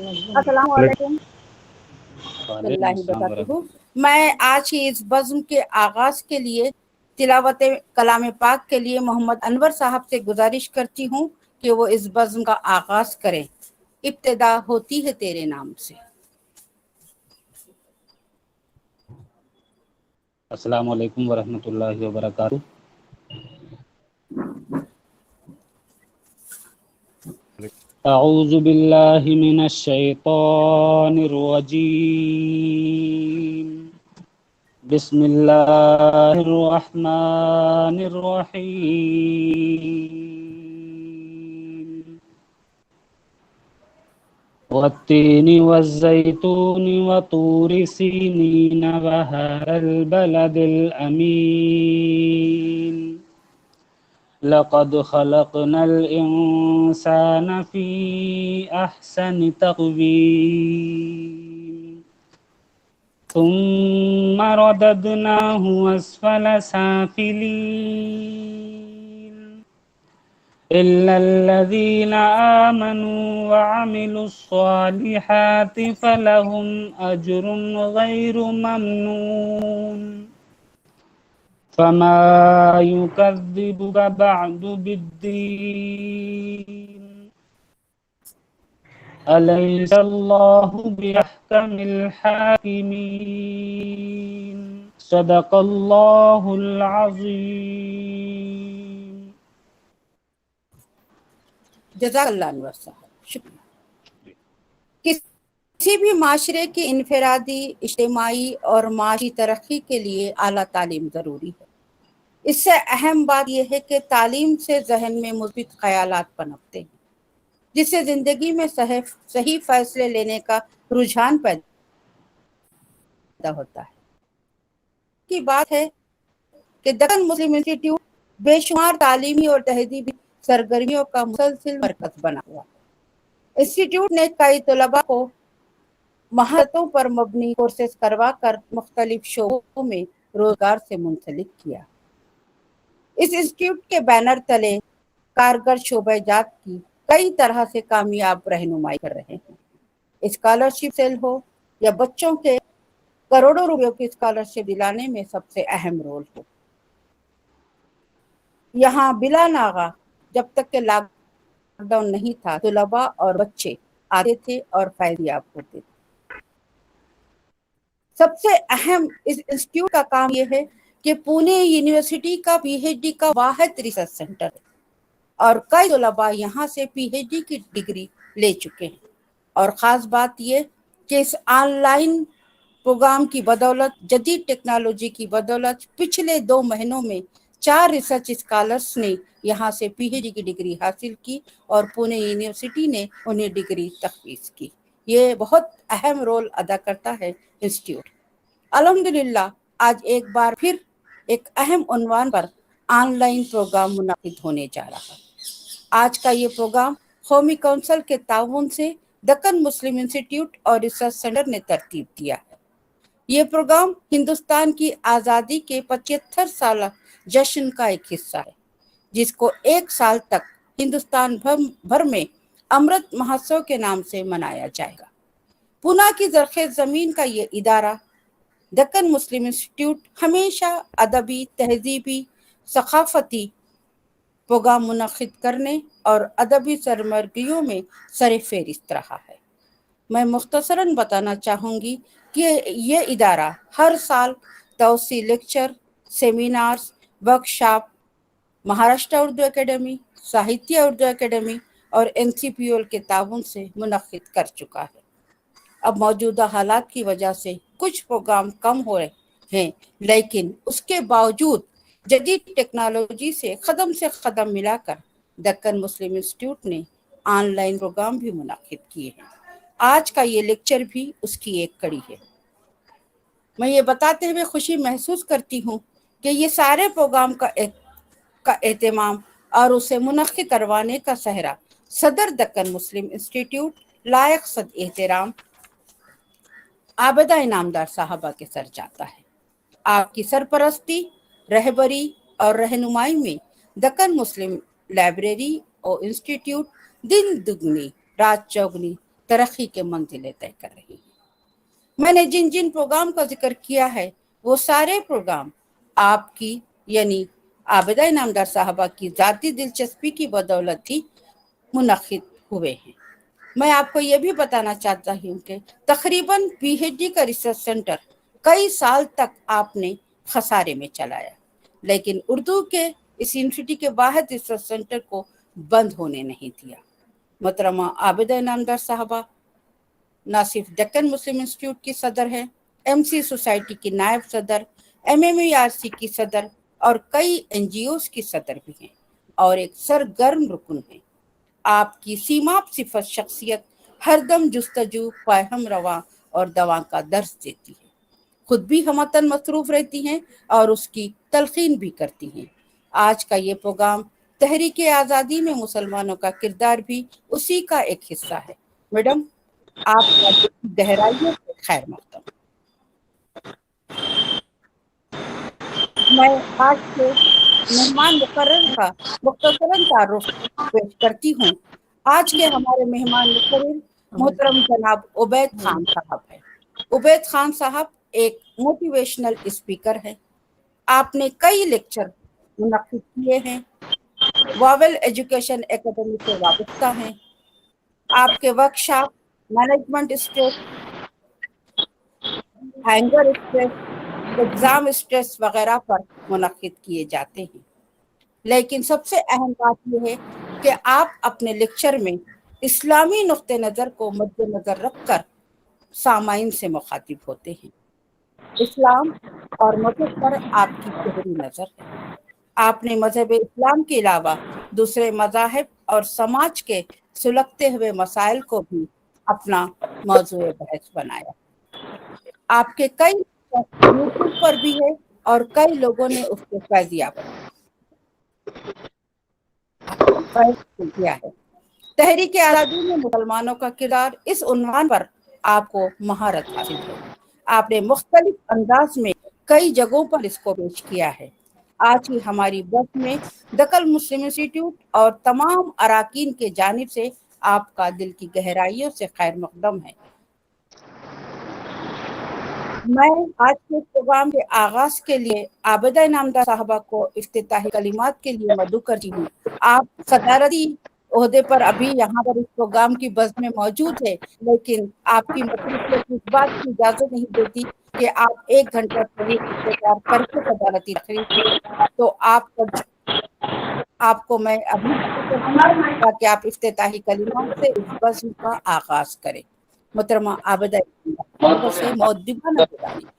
السلام علیکم وعلیکم اللہ السلام وبرکاتہ۔ ورحمۃ میں آج کی اس بزم کے آغاز کے لیے تلاوت کلام پاک کے لیے محمد انور صاحب سے گزارش کرتی ہوں کہ وہ اس بزم کا آغاز کریں۔ ابتدا ہوتی ہے تیرے نام سے۔ السلام علیکم ورحمۃ اللہ وبرکاتہ۔ اعوذ باللہ من الشیطان الرجیم، بسم اللہ الرحمن الرحیم، والتین والزیتون وطور سینین وهذا البلد الامین، لقد خلقنا الانسان فی احسن تقویم، ثم رددناه اسفل سافلین، إلا الذين آمنوا وعملوا الصالحات فلهم أجر غير ممنون، فما يكذبك بعد بالدين، أليس الله بأحكم الحاكمين، صدق الله العظيم۔ جزاک اللہ انور صاحب، شکریہ۔ کسی بھی معاشرے کی انفرادی، اجتماعی اور معاشی ترقی کے لیے اعلیٰ تعلیم ضروری ہے۔ اس سے اہم بات یہ ہے کہ تعلیم سے ذہن میں مثبت خیالات پنپتے ہیں، جس سے زندگی میں صحیح فیصلے لینے کا رجحان پیدا ہوتا ہے۔ کی بات ہے کہ دکن مسلم انسٹی ٹیوٹ بے شمار تعلیمی اور تہذیبی سرگرمیوں کا مسلسل مرکز بنا ہوا ہے۔ انسٹی ٹیوٹ نے کئی طلباء کو مہارتوں پر مبنی کورسز کروا کر مختلف شعبوں میں روزگار سے منسلک کیا۔ اس انسٹیٹیوٹ کے بینر تلے کارگر شعبہ جات کی کئی طرح سے کامیاب رہنمائی کر رہے ہیں۔ اسکالرشپ سیل ہو یا بچوں کے کروڑوں روپیوں کی اسکالرشپ دلانے میں سب سے اہم رول ہو۔ یہاں بلا ناغہ جب تک کہ لاک ڈاؤن نہیں تھا، طلباء اور بچے آتے تھے اور فیضیاب ہوتے تھے۔ سب سے اہم اس انسٹیٹیوٹ کا کام یہ ہے کہ پونے یونیورسٹی کا پی ایچ ڈی کا واحد ریسرچ سینٹر ہے اور کئی طلباء یہاں سے پی ایچ ڈی کی ڈگری لے چکے ہیں۔ اور خاص بات یہ کہ اس آن لائن پروگرام کی بدولت، جدید ٹیکنالوجی کی بدولت پچھلے 2 مہینوں میں 4 ریسرچ اسکالرس نے یہاں سے پی ایچ ڈی کی ڈگری حاصل کی اور پونے یونیورسٹی نے انہیں ڈگری تفویض کی۔ یہ بہت اہم رول ادا کرتا ہے انسٹیٹیوٹ۔ الحمدللہ آج ایک بار پھر ایک اہم عنوان پر آن لائن پروگرام منعقد ہونے جا رہا ہے۔ آج کا یہ پروگرام قومی کونسل کے تعاون سے دکن مسلم انسٹی ٹیوٹ اور ریسرچ سینٹر نے ترتیب دیا ہے۔ یہ پروگرام ہندوستان کی آزادی کے 75 سالہ جشن کا ایک حصہ ہے، جس کو 1 سال تک ہندوستان بھر میں امرت مہوتسو کے نام سے منایا جائے گا۔ پونا کی زرخیز زمین کا یہ ادارہ دکن مسلم انسٹی ٹیوٹ ہمیشہ ادبی، تہذیبی، ثقافتی پروگرام منعقد کرنے اور ادبی سرگرمیوں میں سر فہرست رہا ہے۔ میں مختصراً بتانا چاہوں گی کہ یہ ادارہ ہر سال توسیع lecture, seminars, workshop Maharashtra Urdu academy, Sahitya Urdu academy اور این سی پی ایل کے تعاون سے منعقد کر چکا ہے۔ اب موجودہ حالات کی وجہ سے کچھ پروگرام کم ہو رہے ہیں، لیکن اس کے باوجود جدید ٹیکنالوجی سے قدم ملا کر دکن مسلم انسٹی ٹیوٹ نے آن لائن پروگرام بھی منعقد کیے ہیں۔ آج کا یہ لیکچر بھی اس کی ایک کڑی ہے۔ میں یہ بتاتے ہوئے خوشی محسوس کرتی ہوں کہ یہ سارے پروگرام کا اہتمام اور اسے منعقد کروانے کا سہرا صدر دکن مسلم انسٹی ٹیوٹ لائق صد احترام عابدہ انعامدار صاحبہ کے سر جاتا ہے۔ آپ کی سرپرستی، رہبری اور رہنمائی میں دکن مسلم لائبریری اور انسٹی ٹیوٹ دن دگنی رات چوگنی तरक्की के मंजिलें तय कर रही है। मैंने जिन जिन प्रोग्राम का जिक्र किया है वो सारे प्रोग्राम आपकी यानी आबिदा इनामदार साहबा की ज़ाती दिलचस्पी की बदौलत ही मुनक्किद हुए हैं। मैं आपको ये भी बताना चाहता हूँ कि तकरीबन पीएचडी का रिसर्च सेंटर कई साल तक आपने खसारे में चलाया, लेकिन उर्दू के इस यूनिवर्सिटी के वाहिद रिसर्च सेंटर को बंद होने नहीं दिया। मोहतरमा आबिदा इनामदार साहबा न सिर्फ डेक्कन मुस्लिम इंस्टीट्यूट की सदर है, एमसी सोसाइटी की नायब सदर, एमएमईआरसी की सदर और कई एनजीओज की सदर भी हैं और एक सरगर्म रुकन है। आपकी सीमाप सिफत शख्सियत हरदम जुस्तजू, फाहम रवा और दवा का दर्स देती है। खुद भी हमतन मसरूफ रहती हैं और उसकी तलकीन भी करती हैं। आज का ये प्रोग्राम तहरीक आज़ादी में मुसलमानों का किरदार भी उसी का एक हिस्सा है। मैडम, आपका गहराइयों से खैर मकदम। मैं आज के मेहमान मुकर्रर का मुख्तसरन तारुफ पेश करती हूँ। आज के हमारे मेहमान मुकर्रर मोहतरम जनाब उबैद खान साहब है। उबैद खान साहब एक मोटिवेशनल स्पीकर है। आपने कई लेक्चर मुनक्किद किए हैं, वावेल एजुकेशन एकेडमी से वाबस्ता हैं। आपके workshop management stress, hanger stress, exam stress वगैरह पर मुनक्किद किए जाते हैं, लेकिन सबसे अहम बात यह है कि आप अपने लेक्चर में इस्लामी नुक्ते नज़र को मद्देनजर रखकर सामाइन से मुखातिब होते हैं। इस्लाम और मजहब पर आपकी गहरी नज़र है। आपने मजहब इस्लाम के अलावा दूसरे मज़ाहिब और समाज के सुलगते हुए मसाइल को भी अपना मौजूद बहस बनाया। आपके कई यूट्यूब पर भी है और कई लोगों ने उसके फैज़ किया है। तहरीक आज़ादी में मुसलमानों का किरदार, इस उन्वान पर आपको महारत हासिल है। आपने मुख्तलिफ अंदाज में कई जगहों पर इसको पेश किया है। आज की हमारी बस में दक्कन मुस्लिम इंस्टीट्यूट और तमाम अराकीन के जानिब से आपका दिल की गहराइयों से खैर मकदम है। मैं आज के प्रोग्राम के आगाज के लिए आबिदा इनामदार साहबा को इफ्तिताही कलिमात के लिए मदऊ करती हूँ। आप सदारती ओहदे पर अभी यहाँ पर इस प्रोग्राम की बस में मौजूद है, लेकिन आपकी मसरूफियत इस बात की इजाजत नहीं देती कि आप 1 घंटा तवील इंतजार करके सदारती रखें। तो आपको मैं अभी ताकि आप इफ्तिताही कलिमात से इस बस का आगाज करें। मोहतरमा आबिदा से मौदूबाना गुजारिश है।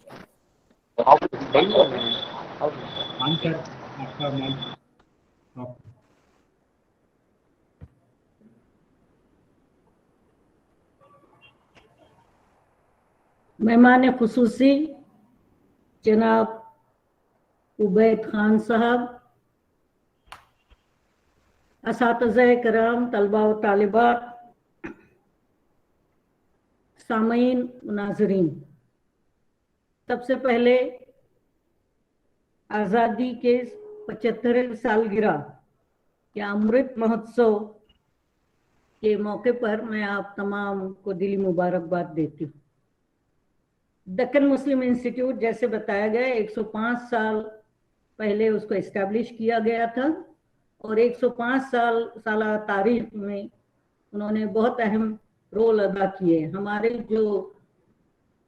मेहमान खुसूसी जनाब उबैद खान साहब, असातिज़ा कराम, तलबा व तालिबात, सामीन व नाज़रीन, सबसे पहले आज़ादी के 75वें सालगिरह के अमृत महोत्सव के मौके पर मैं आप तमाम को दिली मुबारकबाद देती हूँ। दक्कन मुस्लिम इंस्टीट्यूट जैसे बताया गया 105 साल पहले उसको इस्टेब्लिश किया गया था और 105 साल तारीख में उन्होंने बहुत अहम रोल अदा किए। हमारे जो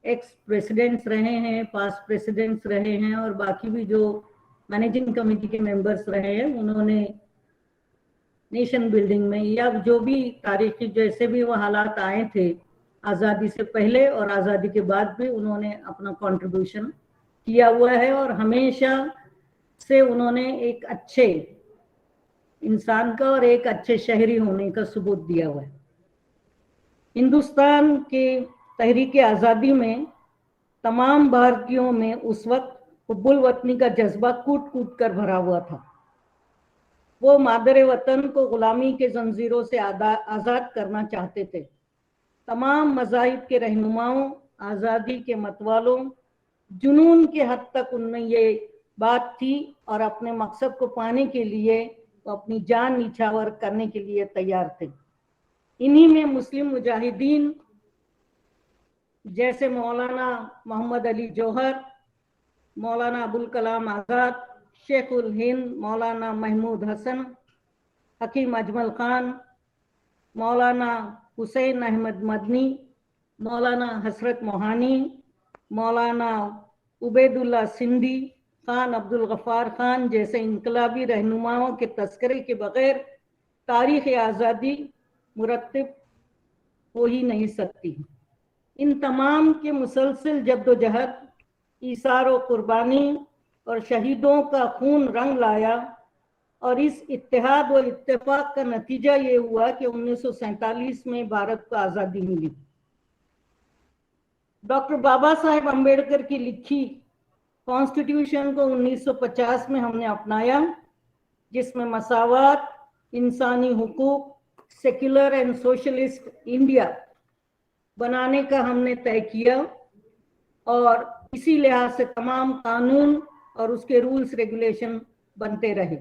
एक्स प्रेसिडेंट्स रहे हैं, पास्ट प्रेसिडेंट्स रहे हैं और बाकी भी जो मैनेजिंग कमेटी के मेंबर्स रहे हैं, उन्होंने नेशन बिल्डिंग में या जो भी तारीखी जैसे भी वो हालात आए थे आज़ादी से पहले और आज़ादी के बाद भी उन्होंने अपना कंट्रीब्यूशन किया हुआ है और हमेशा से उन्होंने एक अच्छे इंसान का और एक अच्छे शहरी होने का सबूत दिया हुआ है। हिंदुस्तान के तहरीक आज़ादी में तमाम भारतीयों में उस वक्त हुब्बुल वतनी का जज्बा कूट कूट कर भरा हुआ था। वो मादर वतन को गुलामी के जंजीरों से आज़ाद करना चाहते थे। तमाम मज़ाहिब के रहनुमाओं, आज़ादी के मतवालों, जुनून के हद तक उनमें ये बात थी और अपने मकसद को पाने के लिए वो अपनी जान निछावर करने के लिए तैयार थे। इन्हीं में मुस्लिम मुजाहिदीन जैसे मौलाना मोहम्मद अली जौहर, मौलाना अबुल कलाम आज़ाद, शेख उल हिंद मौलाना महमूद हसन, हकीम अजमल खान, मौलाना हुसैन अहमद मदनी, मौलाना हसरत मोहानी, मौलाना उबैदुल्ला सिंधी, खान अब्दुल गफ्फार खान जैसे इनकलाबी रहनुमाओं के तस्करे के बगैर तारीख़ आज़ादी मुरत्तिब हो ही नहीं सकती। इन तमाम के मुसलसल जद्दोजहद, ईसार व कुर्बानी और शहीदों का खून रंग लाया और इस इत्तेहाद व इत्तेफाक का नतीजा ये हुआ कि 1947 में भारत को आज़ादी मिली। डॉक्टर बाबा साहेब अम्बेडकर की लिखी कॉन्स्टिट्यूशन को 1950 में हमने अपनाया, जिसमें मसावात, इंसानी हुकूक, सेक्युलर एंड सोशलिस्ट इंडिया बनाने का हमने तय किया और इसी लिहाज से तमाम कानून और उसके रूल्स रेगुलेशन बनते रहे।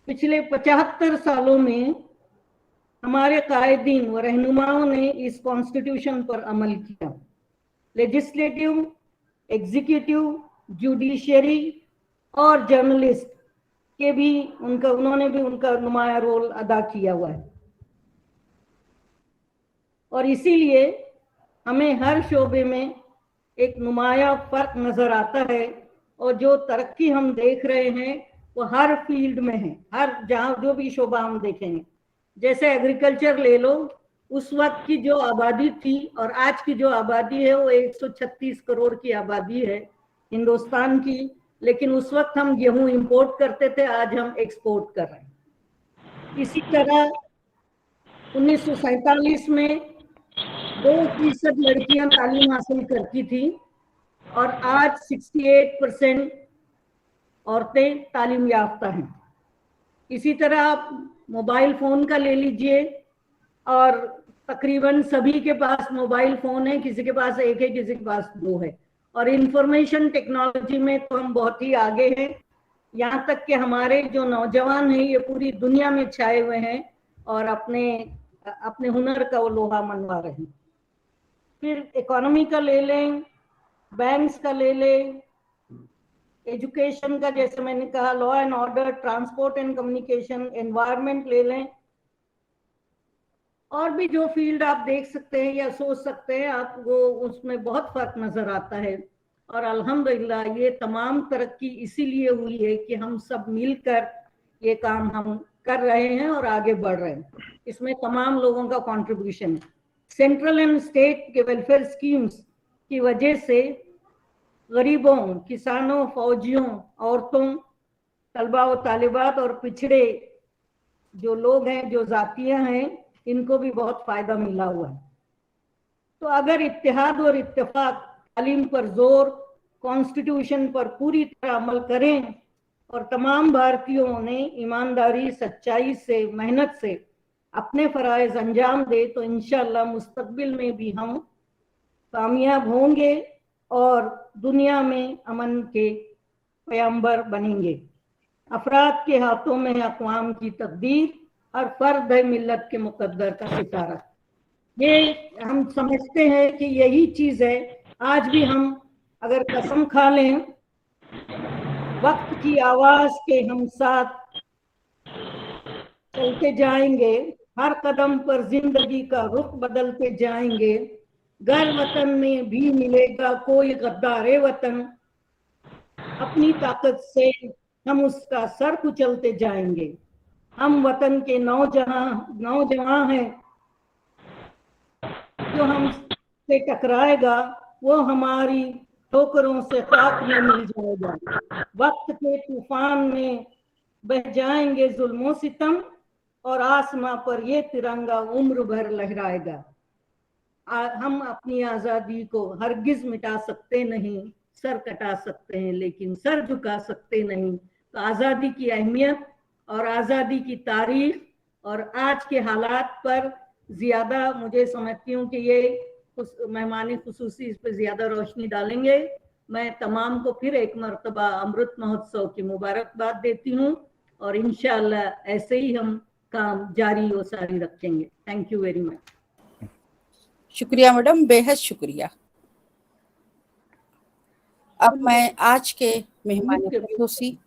पिछले 75 सालों में हमारे कायदीन व रहनुमाओं ने इस कॉन्स्टिट्यूशन पर अमल किया। लेजिस्लेटिव, एग्जीक्यूटिव, जुडिशरी और जर्नलिस्ट के भी उन्होंने भी उनका नुमाया रोल अदा किया हुआ है और इसीलिए हमें हर शोबे में एक नुमाया फर्क नजर आता है और जो तरक्की हम देख रहे हैं वो हर फील्ड में है, हर जहाँ जो भी शोबा हम देखेंगे। जैसे एग्रीकल्चर ले लो, उस वक्त की जो आबादी थी और आज की जो आबादी है वो 136 करोड़ की आबादी है हिंदुस्तान की, लेकिन उस वक्त हम गेहूं इंपोर्ट करते थे, आज हम एक्सपोर्ट कर रहे हैं। इसी तरह 1947 में 2% लड़कियां तालीम हासिल करती थी और आज 68% औरतें तालीम याफ्ता हैं। इसी तरह आप मोबाइल फ़ोन का ले लीजिए और तकरीबन सभी के पास मोबाइल फ़ोन है, किसी के पास एक है, किसी के पास दो है। और इंफॉर्मेशन टेक्नोलॉजी में तो हम बहुत ही आगे हैं, यहाँ तक कि हमारे जो नौजवान हैं ये पूरी दुनिया में छाए हुए हैं और अपने हुनर का वो लोहा मनवा रहे हैं। फिर इकोनॉमी का ले लें, बैंक्स का ले लें, एजुकेशन का जैसे मैंने कहा, law and order, transport and communication, environment ले लें, और भी जो फील्ड आप देख सकते हैं या सोच सकते हैं आपको, उसमें बहुत फर्क नजर आता है। और अल्हम्दुलिल्लाह ये तमाम तरक्की इसीलिए हुई है कि हम सब मिलकर ये काम हम कर रहे हैं और आगे बढ़ रहे हैं। इसमें तमाम लोगों का कंट्रीब्यूशन है। सेंट्रल एंड स्टेट के वेलफेयर स्कीम्स की वजह से गरीबों, किसानों, फौजियों, औरतों, तलबा व तालिबात और पिछड़े जो लोग हैं, जो जातियां हैं, इनको भी बहुत फायदा मिला हुआ है। तो अगर इत्तेहाद और इत्तेफाक, तालीम पर जोर, कॉन्स्टिट्यूशन पर पूरी तरह अमल करें और तमाम भारतीयों ने ईमानदारी, सच्चाई से, मेहनत से अपने फराइज अंजाम दे तो इंशाअल्लाह मुस्तकबिल में भी हम कामयाब होंगे और दुनिया में अमन के पैगंबर बनेंगे। अफराद के हाथों में है अक़वाम की तकदीर, हर फर्द है मिल्लत के मुकद्दर का सितारा। ये हम समझते हैं कि यही चीज़ है। आज भी हम अगर कसम खा लें, वक्त की आवाज़ के हम साथ चलते जाएंगे, हर कदम पर जिंदगी का रुख बदलते जाएंगे, घर वतन में भी मिलेगा कोई गद्दारे वतन, अपनी ताकत से हम उसका सर कुचलते जाएंगे। हम वतन के नौजवान हैं, जो हमसे टकराएगा वो हमारी ठोकरों से खाक में मिल जाएगा। वक्त के तूफान में बह जाएंगे जुल्मों सितम और आसमां पर ये तिरंगा उम्र भर लहराएगा। हम अपनी आज़ादी को हरगिज मिटा सकते नहीं, सर कटा सकते हैं लेकिन सर झुका सकते नहीं। तो आज़ादी की अहमियत और आज़ादी की तारीख और आज के हालात पर ज़्यादा मुझे समझती हूँ कि ये मेहमान खुसूसी इस पर ज़्यादा रोशनी डालेंगे। मैं तमाम को फिर एक मरतबा अमृत महोत्सव की मुबारकबाद देती हूँ और इंशाअल्लाह ऐसे ही हम काम जारी और सारी रखेंगे। Thank you very much. शुक्रिया मैडम, बेहद शुक्रिया। अब मैं आज के मेहमान खसूसी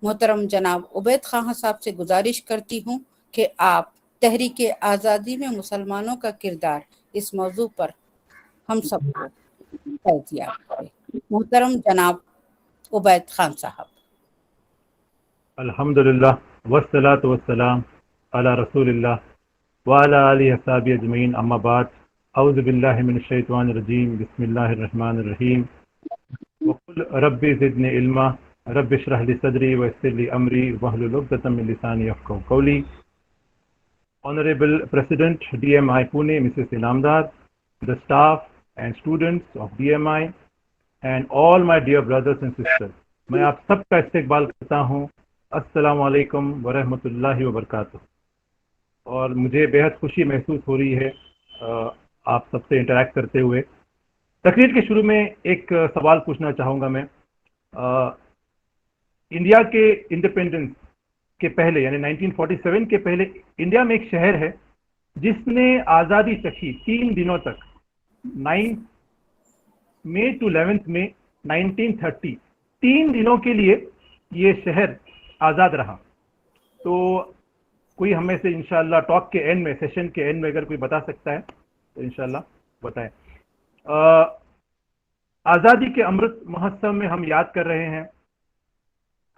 मोहतरम जनाब उबैद खान साहब से गुजारिश करती हूँ कि आप तहरीक आज़ादी में मुसलमानों का किरदार इस मौजू पर हम सबको तहतियाब करें। मोहतरम जनाब उबैद खान साहब। अल्हम्दुलिल्लाह वस्सलातु वस्सलाम अला रसूलिल्लाह व अला आलिहि वसहबिहि अजमईन, अम्मा बाद, औज़ु बिल्लाहि मिनश शैतानिर रजीम, बिस्मिल्लाहिर रहमानिर रहीम। वक़ुल रब्बि ज़िदनी इल्मा, रब्बि इश्रह ली सदरी व यस्सिर ली अमरी वहलुल उक़दतम मिन लिसानी यफ़क़हू क़ौली। Honorable President DMI Pune Mrs. Inamdar, the staff and students of DMI and all my dear brothers and sisters, मैं आप सबका इस्तकबाल करता हूँ। अस्सलामु अलैकुम व रहमतुल्लाहि व बरकातुहू। और मुझे बेहद खुशी महसूस हो रही है आप सबसे इंटरेक्ट करते हुए। तकरीर के शुरू में एक सवाल पूछना चाहूँगा मैं। इंडिया के इंडिपेंडेंस के पहले यानी 1947 के पहले इंडिया में एक शहर है जिसने आज़ादी चखी 3 दिनों तक, 9 मई टू 11 मई 1930, 3 दिनों के लिए ये शहर आज़ाद रहा। तो कोई हमें से इंशाल्लाह टॉक के एंड में, सेशन के एंड में अगर कोई बता सकता है तो इंशाल्लाह बताएं। आज़ादी के अमृत महोत्सव में हम याद कर रहे हैं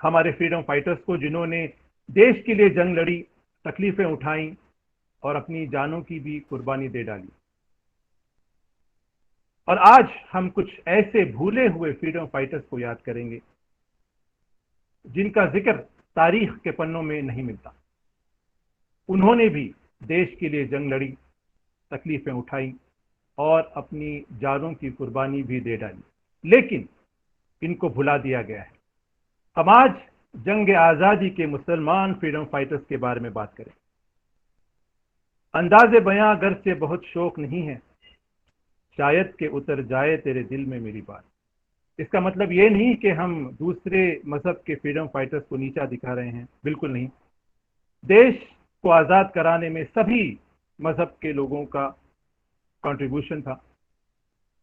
हमारे फ्रीडम फाइटर्स को जिन्होंने देश के लिए जंग लड़ी, तकलीफें उठाई और अपनी जानों की भी कुर्बानी दे डाली। और आज हम कुछ ऐसे भूले हुए फ्रीडम फाइटर्स को याद करेंगे जिनका जिक्र तारीख के पन्नों में नहीं मिलता। उन्होंने भी देश के लिए जंग लड़ी, तकलीफें उठाई और अपनी जानों की कुर्बानी भी दे डाली, लेकिन इनको भुला दिया गया है। हम आज जंग आज़ादी के मुसलमान फ्रीडम फाइटर्स के बारे में बात करें। अंदाज़े बयां अगरचे बहुत शौक नहीं है, शायद के उतर जाए तेरे दिल में मेरी बात। इसका मतलब ये नहीं कि हम दूसरे मजहब के फ्रीडम फाइटर्स को नीचा दिखा रहे हैं, बिल्कुल नहीं। देश को आज़ाद कराने में सभी मजहब के लोगों का कंट्रीब्यूशन था,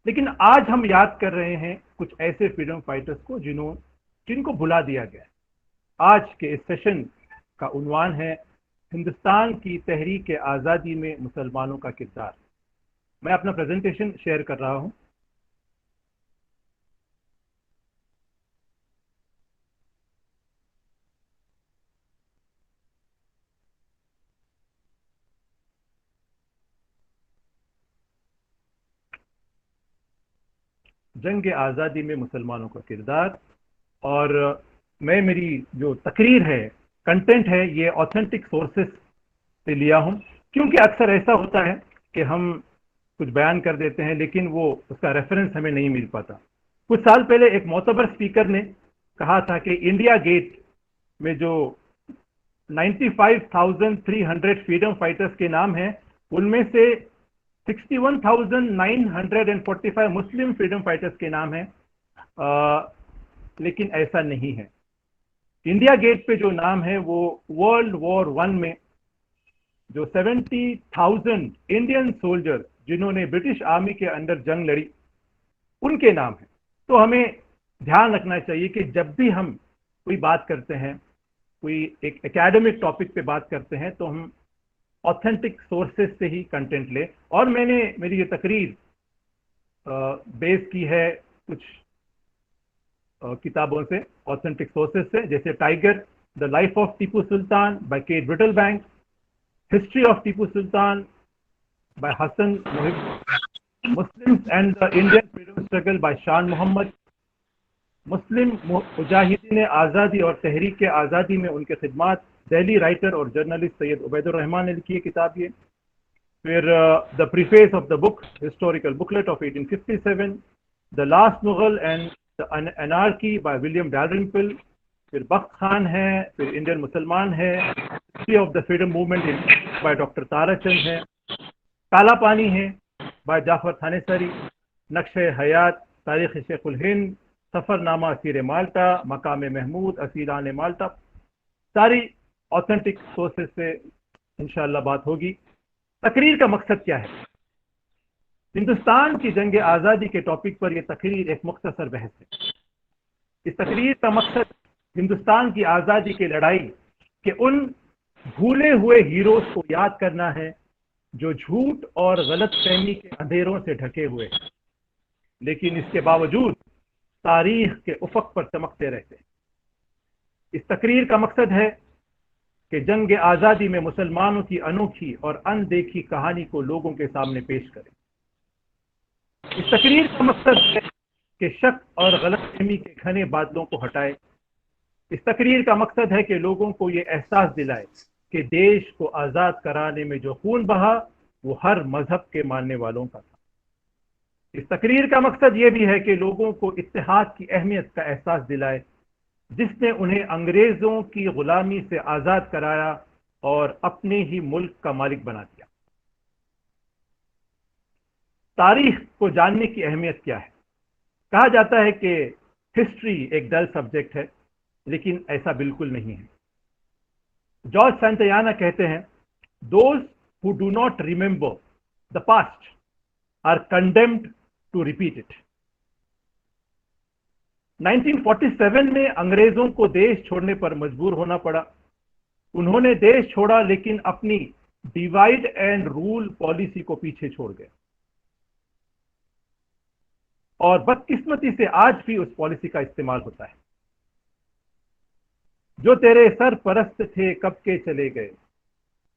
लेकिन आज हम याद कर रहे हैं कुछ ऐसे फ्रीडम फाइटर्स को जिनको भुला दिया गया है। आज के इस सेशन का उन्वान है हिंदुस्तान की तहरीक आज़ादी में मुसलमानों का किरदार। मैं अपना प्रेजेंटेशन शेयर कर रहा हूं। जंग आज़ादी में मुसलमानों का किरदार। और मैं मेरी जो तकरीर है, कंटेंट है, ये ऑथेंटिक सोर्सेस से लिया हूं, क्योंकि अक्सर ऐसा होता है कि हम कुछ बयान कर देते हैं लेकिन वो उसका रेफरेंस हमें नहीं मिल पाता। कुछ साल पहले एक मोतबर स्पीकर ने कहा था कि इंडिया गेट में जो 95,300 फ्रीडम फाइटर्स के नाम हैं, उनमें से 61,945 मुस्लिम फ्रीडम फाइटर्स के नाम हैं। लेकिन ऐसा नहीं है। इंडिया गेट पे जो नाम है वो वर्ल्ड वॉर 1 में जो 70,000 इंडियन सोल्जर्स जिन्होंने ब्रिटिश आर्मी के अंडर जंग लड़ी, उनके नाम है। तो हमें ध्यान रखना चाहिए कि जब भी हम कोई बात करते हैं, कोई एक एकेडमिक टॉपिक पे बात करते हैं, तो हम ऑथेंटिक सोर्सेस से ही कंटेंट ले। और मैंने मेरी ये तकरीर बेस की है कुछ किताबों से, ऑथेंटिक सोर्सेस से, जैसे tiger the life of Tipu Sultan by Kate Brittlebank, history of Tipu Sultan by Hasan Muhib, Muslims and the Indian freedom struggle by Shan Mohammad, मुस्लिम मुजाहिदीन आज़ादी और तहरीक आज़ादी में उनके खिदमात, दिल्ली राइटर और जर्नलिस्ट सैयद उबैदुर रहमान ने लिखी है किताब ये। फिर the preface of the book, historical booklet of 1857, the last Mughal and the anarchy by William Dalrymple. फिर बख्त खान है, फिर इंडियन मुसलमान है, history of the freedom movement by doctor Tarachand है, काला पानी है बाय जाफर थानेसरी, नक्शे हयात, तारीख शेखुल हिंद, सफरनामा असीर माल्टा, मकाम महमूद, असीरान माल्टा, सारी ऑथेंटिक सोर्सेस से इंशाअल्लाह बात होगी। तकरीर का मकसद क्या है? हिंदुस्तान की जंग आज़ादी के टॉपिक पर यह तकरीर एक मुख्तसर बहस है। इस तकरीर का मकसद हिंदुस्तान की आज़ादी की लड़ाई के उन भूले हुए हीरोज को याद करना है जो झूठ और गलतफहमी के अंधेरों से ढके हुए हैं, लेकिन इसके बावजूद तारीख के उफक पर चमकते रहते हैं। इस तकरीर का मकसद है कि जंग आज़ादी में मुसलमानों की अनोखी और अनदेखी कहानी को लोगों के सामने पेश करें। इस तकरीर का मकसद है कि शक और गलतफहमी के घने बादलों को हटाए। इस तकरीर का मकसद है कि लोगों को ये एहसास दिलाए कि देश को आज़ाद कराने में जो खून बहा वो हर मजहब के मानने वालों का था। इस तकरीर का मकसद ये भी है कि लोगों को इत्तेहाद की अहमियत का एहसास दिलाए, जिसने उन्हें अंग्रेजों की गुलामी से आज़ाद कराया और अपने ही मुल्क का मालिक बना दिया। तारीख को जानने की अहमियत क्या है? कहा जाता है कि हिस्ट्री एक डल सब्जेक्ट है, लेकिन ऐसा बिल्कुल नहीं है। जॉर्ज सैंटायाना कहते हैं, those who do not remember the past are condemned to repeat it. 1947 में अंग्रेजों को देश छोड़ने पर मजबूर होना पड़ा। उन्होंने देश छोड़ा, लेकिन अपनी डिवाइड एंड रूल पॉलिसी को पीछे छोड़ गए और बदकिस्मती से आज भी उस पॉलिसी का इस्तेमाल होता है। जो तेरे सरपरस्त थे कब के चले गए,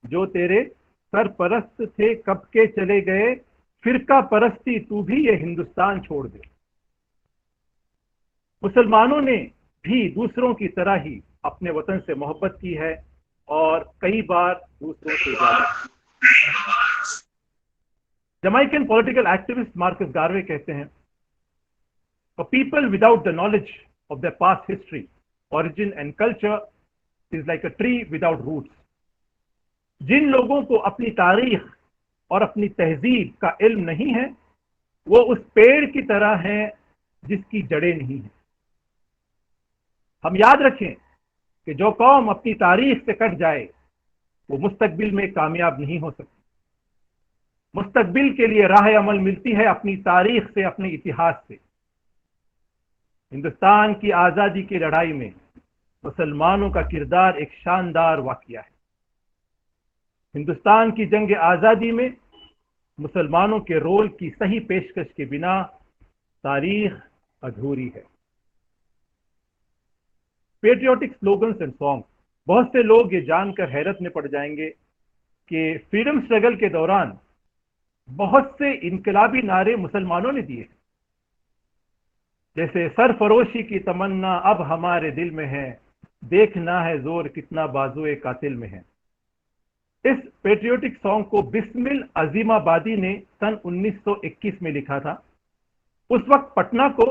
जो तेरे सरपरस्त थे कब के चले गए, फिरका परस्ती तू भी ये हिंदुस्तान छोड़ दे। मुसलमानों ने भी दूसरों की तरह ही अपने वतन से मोहब्बत की है और कई बार दूसरों से ज्यादा। जमाइकन पॉलिटिकल एक्टिविस्ट मार्कस गार्वे कहते हैं, A people without the knowledge of their past history, origin and culture is like a tree without roots. जिन लोगों को अपनी तारीख और अपनी तहजीब का इल्म नहीं है, वो उस पेड़ की तरह हैं जिसकी जड़ें नहीं हैं। हम याद रखें कि जो कौम अपनी तारीख से कट जाए वो मुस्तकबिल में कामयाब नहीं हो सकती। मुस्तकबिल के लिए राह अमल मिलती है अपनी तारीख से, अपने इतिहास से। हिंदुस्तान की आज़ादी की लड़ाई में मुसलमानों का किरदार एक शानदार वाक़या है। हिंदुस्तान की जंग आज़ादी में मुसलमानों के रोल की सही पेशकश के बिना तारीख अधूरी है। Patriotic slogans and song. बहुत से लोग ये जानकर हैरत में पड़ जाएंगे कि फ्रीडम स्ट्रगल के दौरान बहुत से इनकलाबी नारे मुसलमानों ने दिए, जैसे सरफरोशी की तमन्ना अब हमारे दिल में है, देखना है जोर कितना बाजुए कातिल में है। इस पेट्रियोटिक सॉन्ग को बिस्मिल अजीमाबादी ने सन 1921 में लिखा था। उस वक्त पटना को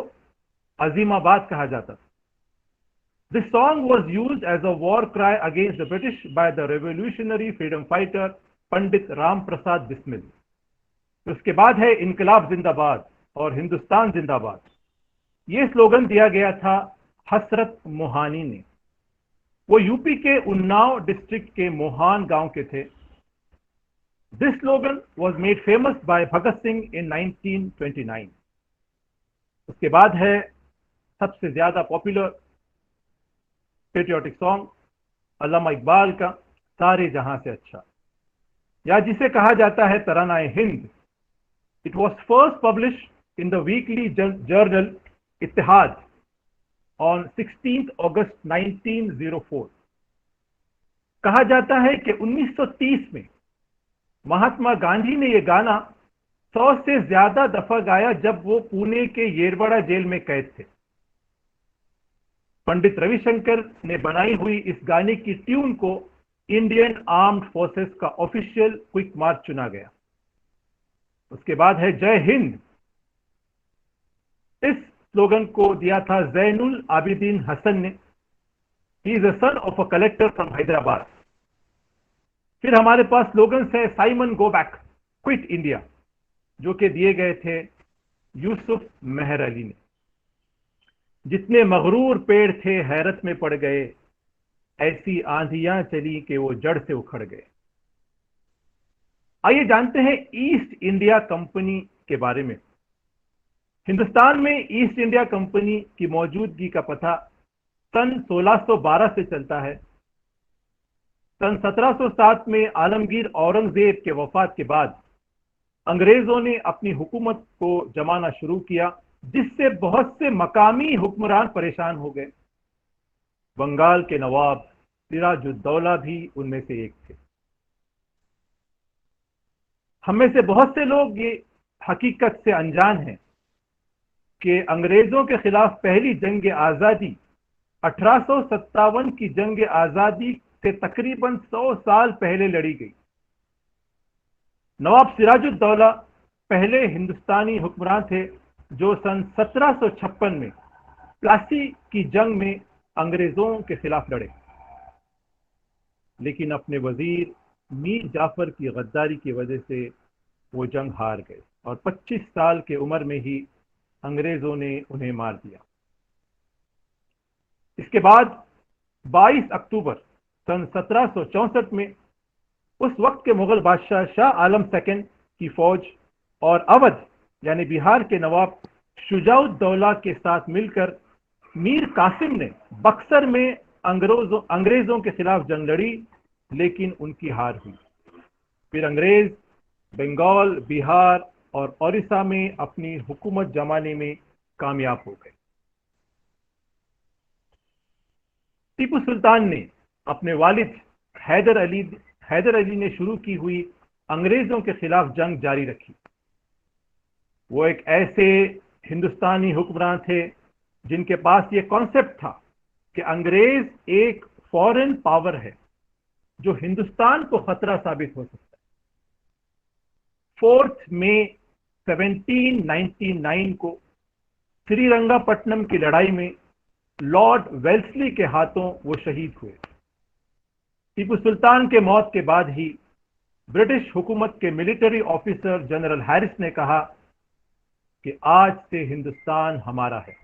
अजीमाबाद कहा जाता था। This song was used as a war cry against the British by the revolutionary freedom fighter Pandit Ram Prasad Bismil. उसके बाद है इनकलाब जिंदाबाद और हिंदुस्तान जिंदाबाद। ये स्लोगन दिया गया था हसरत मोहानी ने। वो यूपी के उन्नाव डिस्ट्रिक्ट के मोहान गांव के थे। This slogan was made famous by Bhagat Singh in 1929। उसके बाद है सबसे ज्यादा popular patriotic song Allama Iqbal का सारे जहां से अच्छा, या जिसे कहा जाता है Taranae Hind. It was first published in the weekly journal Ittehad on 16th August 1904। कहा जाता है कि 1930 में महात्मा गांधी ने यह गाना 100 से ज्यादा दफा गाया जब वो पुणे के येरवड़ा जेल में कैद थे। पंडित रविशंकर ने बनाई हुई इस गाने की ट्यून को इंडियन आर्म्ड फोर्सेस का ऑफिशियल क्विक मार्च चुना गया। उसके बाद है जय हिंद। इस स्लोगन को दिया था जैनुल आबिदीन हसन ने। He is a son of a collector from Hyderabad. फिर हमारे पास स्लोगन्स है Simon go back, quit India, जो कि दिए गए थे यूसुफ मेहर अली ने। जितने मगरूर पेड़ थे हैरत में पड़ गए, ऐसी आंधियां चली कि वो जड़ से उखड़ गए। آئیے جانتے ہیں ایسٹ انڈیا کمپنی کے بارے میں۔ ہندوستان میں ایسٹ انڈیا کمپنی کی موجودگی کا پتہ سن 1612 سے چلتا ہے۔ سن 1707 میں عالمگیر اورنگزیب کے وفات کے بعد انگریزوں نے اپنی حکومت کو جمانا شروع کیا، جس سے بہت سے مقامی حکمران پریشان ہو گئے۔ بنگال کے نواب سراج الدولہ بھی ان میں سے ایک تھے۔ ہم میں سے بہت سے لوگ یہ حقیقت سے انجان ہیں کہ انگریزوں کے خلاف پہلی جنگ آزادی 1857 کی جنگ آزادی سے تقریباً 100 سال پہلے لڑی گئی۔ نواب سراج الدولہ پہلے ہندوستانی حکمران تھے جو سن 1756 میں پلاسی کی جنگ میں انگریزوں کے خلاف لڑے، لیکن اپنے وزیر میر جعفر کی غداری کی وجہ سے وہ جنگ ہار گئے اور 25 سال کی عمر میں ہی انگریزوں نے انہیں مار دیا۔ اس کے بعد 22 اکتوبر سن 1764 میں اس وقت کے مغل بادشاہ شاہ عالم سیکنڈ کی فوج اور اودھ یعنی بہار کے نواب شجاع الدولہ کے ساتھ مل کر میر قاسم نے بکسر میں انگریزوں کے خلاف جنگ لڑی، لیکن ان کی ہار ہوئی۔ پھر انگریز بنگال، بہار اور اڑیسہ میں اپنی حکومت جمانے میں کامیاب ہو گئے۔ ٹیپو سلطان نے اپنے والد حیدر علی نے شروع کی ہوئی انگریزوں کے خلاف جنگ جاری رکھی۔ وہ ایک ایسے ہندوستانی حکمران تھے جن کے پاس یہ کانسیپٹ تھا کہ انگریز ایک فورن پاور ہے جو ہندوستان کو خطرہ ثابت ہو سکتا ہے۔ 4 مئی 1799 کو سری رنگا پٹنم کی لڑائی میں لارڈ ویلسلی کے ہاتھوں وہ شہید ہوئے۔ ٹیپو سلطان کے موت کے بعد ہی برٹش حکومت کے ملٹری آفیسر جنرل ہیرس نے کہا کہ آج سے ہندوستان ہمارا ہے۔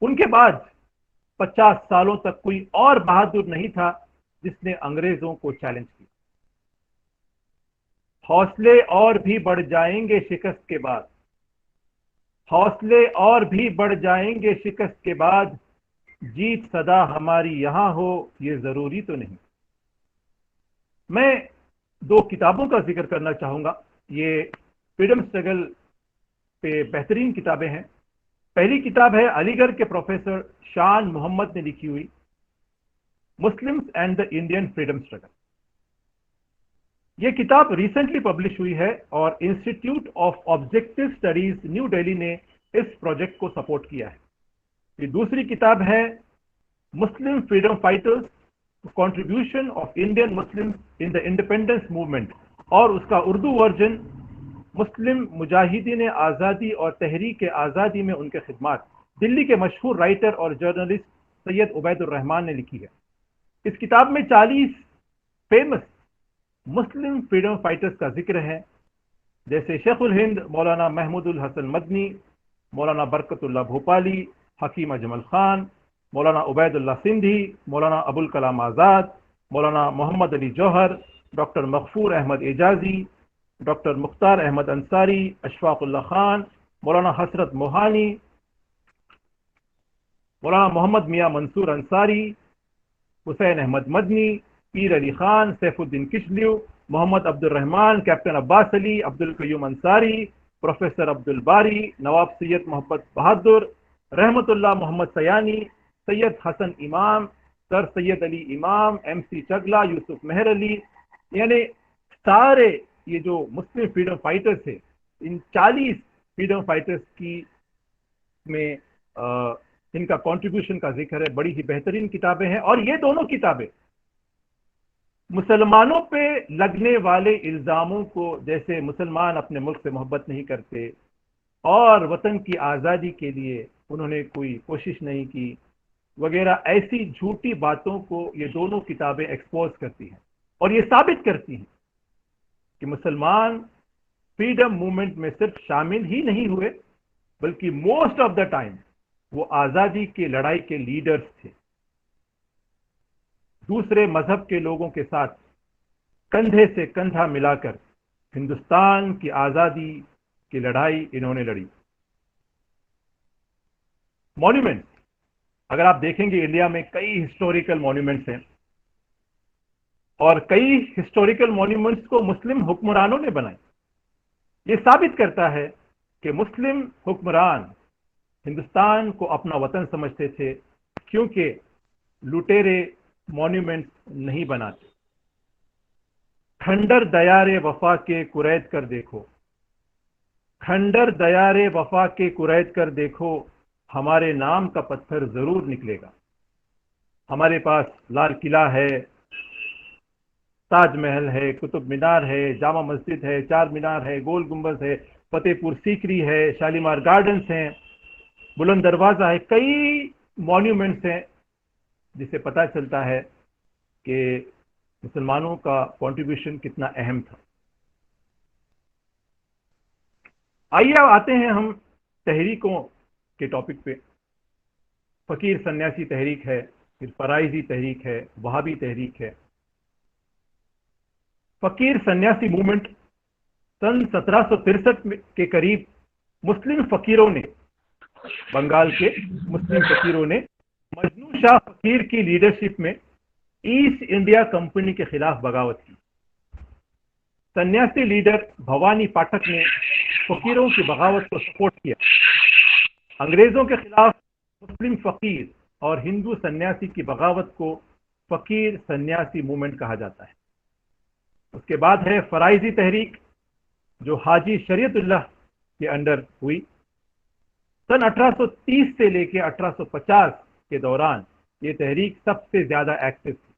ان کے بعد 50 سالوں تک کوئی اور بہادر نہیں تھا جس نے انگریزوں کو چیلنج کیا۔ حوصلے اور بھی بڑھ جائیں گے شکست کے بعد، حوصلے اور بھی بڑھ جائیں گے شکست کے بعد، جیت صدا ہماری یہاں ہو یہ ضروری تو نہیں۔ میں 2 کتابوں کا ذکر کرنا چاہوں گا، یہ فریڈم اسٹرگل پہ بہترین کتابیں ہیں۔ پہلی کتاب ہے علی گڑھ کے پروفیسر شان محمد نے لکھی ہوئی Muslims and the Indian freedom struggle. یہ کتاب ریسنٹلی پبلش ہوئی ہے اور institute of objective studies new Delhi نے اس پروجیکٹ کو سپورٹ کیا ہے۔ یہ دوسری کتاب ہے Muslim freedom fighters contribution of Indian Muslim in the independence movement, اور اس کا اردو ورژن مسلم مجاہدین آزادی اور تحریک آزادی میں ان کے خدمات، دلی کے مشہور رائٹر اور جرنلسٹ سید عبید الرحمان نے لکھی ہے۔ اس کتاب میں 40 فیمس مسلم فریڈم فائٹرز کا ذکر ہے، جیسے شیخ الہند مولانا محمود الحسن مدنی، مولانا برکت اللہ بھوپالی، حکیم اجمل خان، مولانا عبید اللہ سندھی، مولانا ابوالکلام آزاد، مولانا محمد علی جوہر، ڈاکٹر مغفور احمد اعجازی، ڈاکٹر مختار احمد انصاری، اشفاق اللہ خان، مولانا حسرت موہانی، مولانا محمد میاں منصور انصاری، حسین احمد مدنی، پیر علی خان، سیف الدین کشلیو، محمد عبد الرحمان، کیپٹن عباس علی، عبد القیوم انصاری، پروفیسر عبد الباری، نواب سید محمد بہادر، رحمت اللہ محمد سیانی، سید حسن امام، سر سید علی امام، ایم سی چگلا، یوسف مہر علی، یعنی سارے یہ جو مسلم فریڈم فائٹرز تھے، ان 40 فریڈم فائٹرز کی میں ان کا کنٹریبیوشن کا ذکر ہے۔ بڑی ہی بہترین کتابیں ہیں، اور یہ دونوں کتابیں مسلمانوں پہ لگنے والے الزاموں کو، جیسے مسلمان اپنے ملک سے محبت نہیں کرتے اور وطن کی آزادی کے لیے انہوں نے کوئی کوشش نہیں کی وغیرہ، ایسی جھوٹی باتوں کو یہ دونوں کتابیں ایکسپوز کرتی ہیں اور یہ ثابت کرتی ہیں کہ مسلمان فریڈم موومنٹ میں صرف شامل ہی نہیں ہوئے بلکہ موسٹ آف دا ٹائم وہ آزادی کی لڑائی کے لیڈرز تھے۔ دوسرے مذہب کے لوگوں کے ساتھ कंधे से कंधा मिलाकर हिंदुस्तान की आज़ादी की लड़ाई इन्होंने लड़ी। मॉन्यूमेंट, अगर आप देखेंगे इंडिया में कई हिस्टोरिकल मॉन्यूमेंट्स हैं और कई हिस्टोरिकल मॉन्यूमेंट्स को मुस्लिम हुक्मरानों ने बनाए। ये साबित करता है कि मुस्लिम हुक्मरान हिंदुस्तान को अपना वतन समझते थे, क्योंकि लुटेरे मॉन्यूमेंट्स नहीं बनाते। खंडर दयारे वफा के कुरैद कर देखो, खंडर दयारे वफा के कुरैद कर देखो, हमारे नाम का पत्थर जरूर निकलेगा। हमारे पास लाल किला है, ताजमहल है, कुतुब मीनार है, जामा मस्जिद है, चार मीनार है, गोल गुंबद है, फतेहपुर सीकरी है, शालीमार गार्डन्स हैं, बुलंद दरवाजा है, कई मॉन्यूमेंट्स हैं, जिससे पता चलता है कि मुसलमानों का कंट्रीब्यूशन कितना अहम था। आइए अब आते हैं हम तहरीकों के टॉपिक पे। फकीर सन्यासी तहरीक है, फिर फराइजी तहरीक है, वहाबी तहरीक है। फकीर सन्यासी मूवमेंट सन 1763 के करीब मुस्लिम फकीरों ने, बंगाल के मुस्लिम फकीरों ने मजनू शाह फकीर की लीडरशिप में ईस्ट इंडिया कंपनी के खिलाफ बगावत की। सन्यासी लीडर भवानी पाठक ने फकीरों की बगावत को सपोर्ट किया। अंग्रेजों के खिलाफ मुस्लिम फकीर और हिंदू सन्यासी की बगावत को फकीर सन्यासी मूवमेंट कहा जाता है। उसके बाद है फराइजी तहरीक, जो हाजी शरीयतुल्लाह के अंडर हुई। सन 1830 से लेकर 1850 के दौरान ये तहरीक सबसे ज्यादा एक्टिव थी।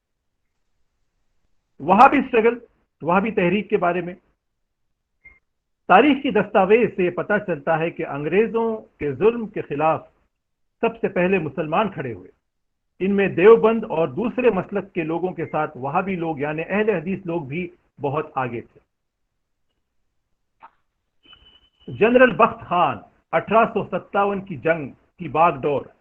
वहाबी स्ट्रगल, वहाबी तहरीक के बारे में तारीख की दस्तावेज से पता चलता है कि अंग्रेजों के जुल्म के खिलाफ सबसे पहले मुसलमान खड़े हुए। इनमें देवबंद और दूसरे मसलक के लोगों के साथ वहाबी लोग यानी अहले हदीस लोग भी बहुत आगे थे। जनरल बख्त खान 1857 की जंग की बागडोर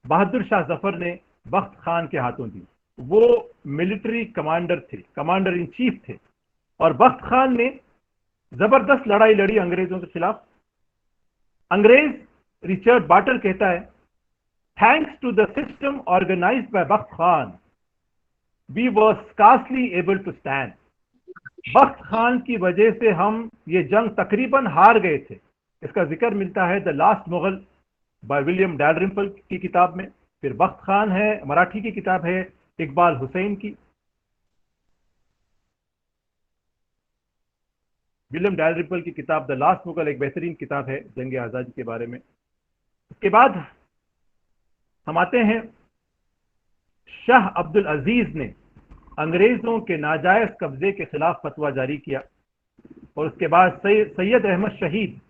बहादुर शाह जफर ने बख्त खान के हाथों दी। वो मिलिट्री कमांडर थे, कमांडर इन चीफ थे, और बख्त खान ने जबरदस्त लड़ाई लड़ी अंग्रेजों के खिलाफ। अंग्रेज रिचर्ड बाटर कहता है, thanks to the system organised by Bakht Khan we were scarcely able to stand. Bakht Khan की वजह से हम ये जंग तकरीबन हार गए थे। इसका जिक्र मिलता है the last Mughal by William Dalrymple की किताब में। फिर बख्त खान है, मराठी की किताब है इकबाल हुसैन की। विलियम डैलरिम्पल की किताब द लास्ट मुगल एक बेहतरीन किताब है जंग आज़ादी के बारे में। उसके बाद हम आते हैं, शाह अब्दुल अजीज ने अंग्रेजों के नाजायज कब्जे के खिलाफ फतवा जारी किया, और उसके बाद सैयद अहमद शहीद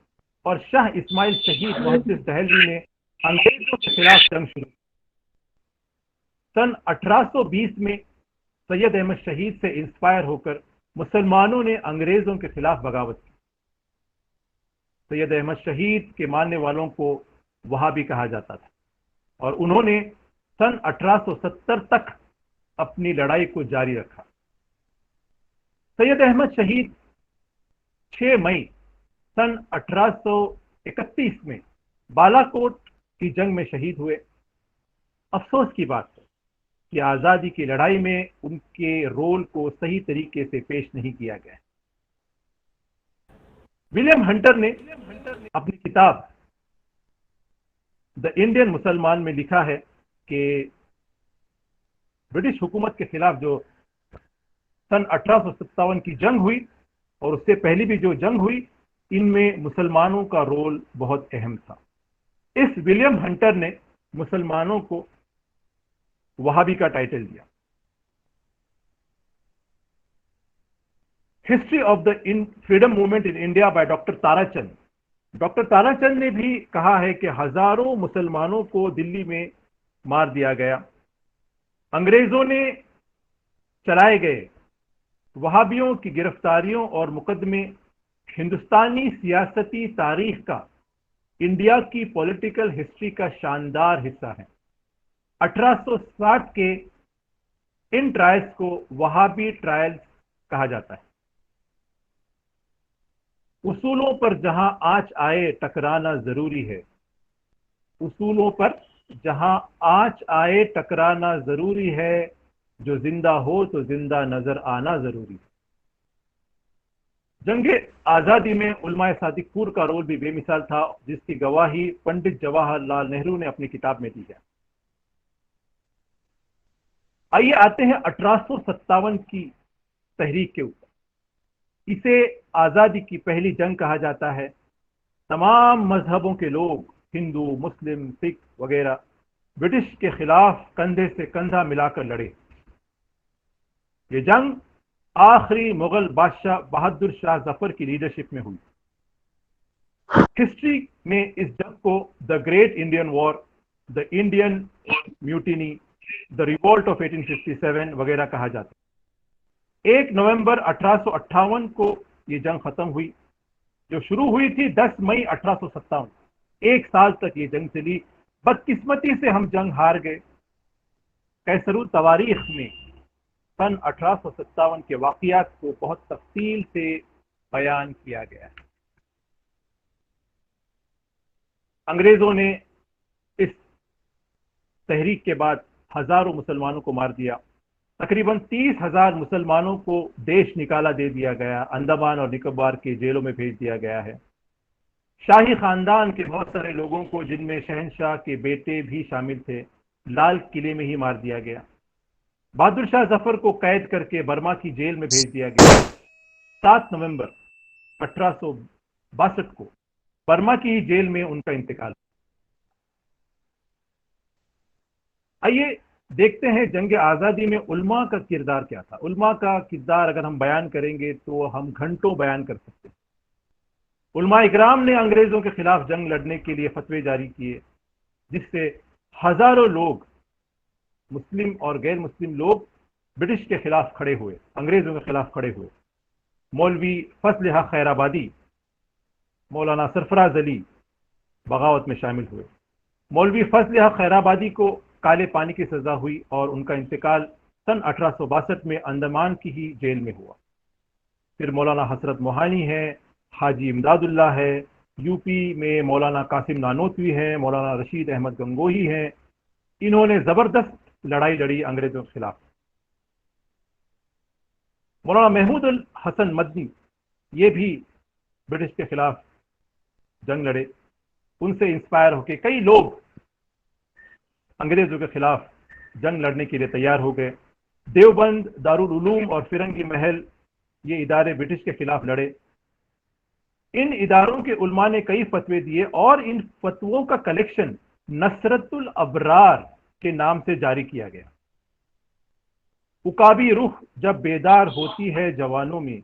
और शाह इस्माइल शहीद मुहद्दिस दहलवी ने अंग्रेजों के खिलाफ जंग शुरू। सन 1820 में सैयद अहमद शहीद से इंस्पायर होकर मुसलमानों ने अंग्रेजों के खिलाफ बगावत की। सैयद अहमद शहीद के मानने वालों को वहाबी कहा जाता था, और उन्होंने सन 1870 तक अपनी लड़ाई को जारी रखा। सैयद अहमद शहीद 6 मई सन 1831 में बालाकोट की जंग में शहीद हुए। अफसोस की बात है कि आज़ादी की लड़ाई में उनके रोल को सही तरीके से पेश नहीं किया गया। विलियम हंटर ने अपनी किताब द इंडियन मुसलमान में लिखा है कि ब्रिटिश हुकूमत के खिलाफ जो सन 1857 की जंग हुई और उससे पहले भी जो जंग हुई, इनमें मुसलमानों का रोल बहुत अहम था। इस विलियम हंटर ने मुसलमानों को वहाबी का टाइटल दिया। History of the freedom movement in India by doctor Tarachand. Doctor Tarachand ने भी कहा है कि हजारों मुसलमानों को दिल्ली में मार दिया गया। अंग्रेजों ने चलाए गए वहाबियों की गिरफ्तारियों और मुकदमे हिंदुस्तानी सियासती तारीख का, इंडिया की पॉलिटिकल हिस्ट्री का शानदार हिस्सा है। 1860 के ان ٹرائلز کو وہابی ٹرائلز کہا جاتا ہے. اصولوں پر جہاں آنچ آئے ٹکرانا ضروری ہے. اصولوں پر جہاں آنچ آئے ٹکرانا ضروری ہے. جو زندہ ہو تو زندہ نظر آنا ضروری ہے. جنگ آزادی میں علماء صادق پور کا رول بھی بے مثال تھا، جس کی گواہی پنڈت جواہر لال نہرو نے اپنی کتاب میں دی ہے. آئیے آتے ہیں 1857 کی تحریک کے اوپر. اسے آزادی کی پہلی جنگ کہا جاتا ہے. تمام مذہبوں کے لوگ، ہندو، مسلم، سکھ وغیرہ، برٹش کے خلاف کندھے سے کندھا ملا کر لڑے. یہ جنگ آخری مغل بادشاہ بہادر شاہ ظفر کی لیڈرشپ میں ہوئی. ہسٹری میں اس جنگ کو the great Indian war, the Indian mutiny, the revolt of 1857 وغیرہ کہا جاتا ہے. 1 نومبر 1858 کو یہ جنگ ختم ہوئی، جو شروع ہوئی تھی 10 مئی 1857. 1 سال تک یہ جنگ چلی. بدقسمتی سے ہم جنگ ہار گئے. قیصر التواریخ میں سن 1857 کے واقعات کو بہت تفصیل سے بیان کیا گیا ہے. انگریزوں نے اس تحریک کے بعد ہزاروں مسلمانوں کو مار دیا. تقریباً 30,000 مسلمانوں کو دیش نکالا دے دیا گیا. انڈمان اور نکوبار کے جیلوں میں بھیج دیا گیا ہے. شاہی خاندان کے بہت سارے لوگوں کو، جن میں شہنشاہ کے بیٹے بھی شامل تھے، لال قلعے میں ہی مار دیا گیا. بہادر شاہ ظفر کو قید کر کے برما کی جیل میں بھیج دیا گیا. 7 نومبر 1862 کو برما کی جیل میں ان کا انتقال. آئیے دیکھتے ہیں جنگ آزادی میں علماء کا کردار کیا تھا. علماء کا کردار اگر ہم بیان کریں گے تو ہم گھنٹوں بیان کر سکتے ہیں. علماء اکرام نے انگریزوں کے خلاف جنگ لڑنے کے لیے فتوے جاری کیے، جس سے ہزاروں لوگ، مسلم اور غیر مسلم لوگ، برٹش کے خلاف کھڑے ہوئے، انگریزوں کے خلاف کھڑے ہوئے. مولوی فضل حق خیر آبادی، مولانا سرفراز علی بغاوت میں شامل ہوئے. مولوی فضل حق خیر آبادی کو کالے پانی کی سزا ہوئی اور ان کا انتقال سن 1862 میں انڈمان کی ہی جیل میں ہوا. پھر مولانا حسرت موہانی ہے، حاجی امداد اللہ ہے، یو پی میں مولانا قاسم نانوتوی ہے، مولانا رشید احمد گنگوہی ہیں. انہوں نے زبردست لڑائی لڑی انگریزوں کے خلاف. مولانا محمود الحسن مدنی، یہ بھی برٹش کے خلاف جنگ لڑے. ان سے انسپائر ہو کے کئی لوگ انگریزوں کے خلاف جنگ لڑنے کے لیے تیار ہو گئے. دیوبند، دارالعلوم اور فرنگی محل، یہ ادارے برٹش کے خلاف لڑے. ان اداروں کے علماء نے کئی فتوے دیے اور ان فتووں کا کلیکشن نصرت الابرار کے نام سے جاری کیا گیا. عقابی روح جب بیدار ہوتی ہے جوانوں میں،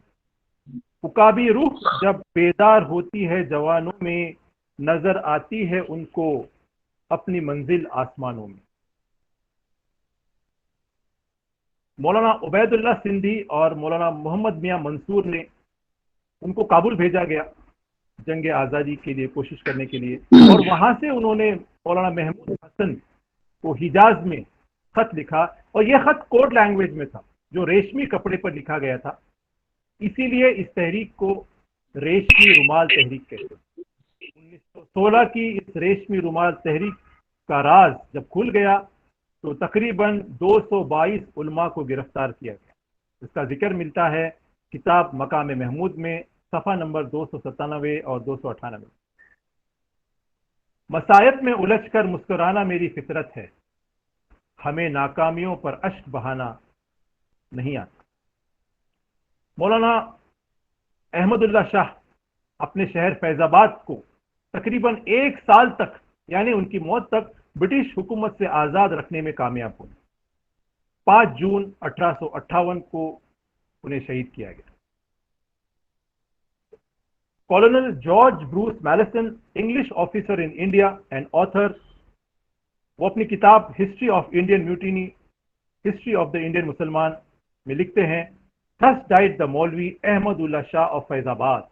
عقابی روح جب بیدار ہوتی ہے جوانوں میں، نظر آتی ہے ان کو اپنی منزل آسمانوں میں. مولانا عبید اللہ سندھی اور مولانا محمد میاں منصور نے ان کو کابل بھیجا گیا جنگ آزادی کے لیے کوشش کرنے کے لیے، اور وہاں سے انہوں نے مولانا محمود حسن کو حجاز میں خط لکھا، اور یہ خط کوڈ لینگویج میں تھا جو ریشمی کپڑے پر لکھا گیا تھا. اسی لیے اس تحریک کو ریشمی رومال تحریک کہتے ہیں. 1916 کی اس ریشمی رومال تحریک کا راز جب کھل گیا تو تقریباً 222 علماء کو گرفتار کیا گیا. اس کا ذکر ملتا ہے کتاب مقام محمود میں صفحہ نمبر 297 اور 298. مصائب میں الجھ کر مسکرانا میری فطرت ہے، ہمیں ناکامیوں پر اشک بہانا نہیں آتا. مولانا احمد اللہ شاہ اپنے شہر فیض آباد کو تقریباً 1 سال تک، یعنی ان کی موت تک، برٹش حکومت سے آزاد رکھنے میں کامیاب ہوئے. 5 جون 1858 کو انہیں شہید کیا گیا. Colonel George Bruce Malleson, English officer in India and author, وہ اپنی کتاب history of Indian mutiny, history of the Indian Musalman میں لکھتے ہیں، Thus died the Maulvi Ahmadullah Shah of Faizabad.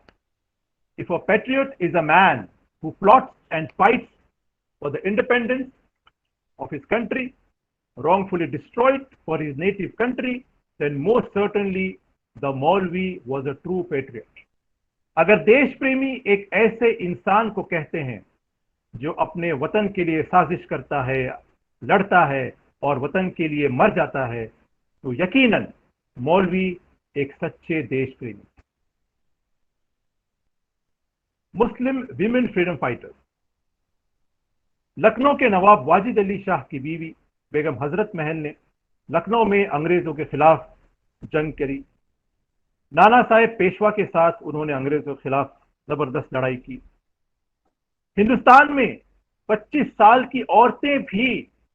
If a patriot is a man who plots and fights for the independence of his country, wrongfully destroyed for his native country, then most certainly the Maulvi was a true patriot. अगर देश प्रेमी एक ऐसे इंसान को कहते हैं जो अपने वतन के लिए साजिश करता है, लड़ता है और वतन के लिए मर जाता है, तो यकीनन मौलवी एक सच्चे देश प्रेमी। Muslim women freedom fighters. Lucknow के नवाब वाजिद अली शाह की बीवी बेगम हजरत महल ने लखनऊ में अंग्रेजों के खिलाफ जंग करी। नाना साहेब पेशवा के साथ उन्होंने अंग्रेजों के खिलाफ जबरदस्त लड़ाई की। हिंदुस्तान में 25 साल की औरतें भी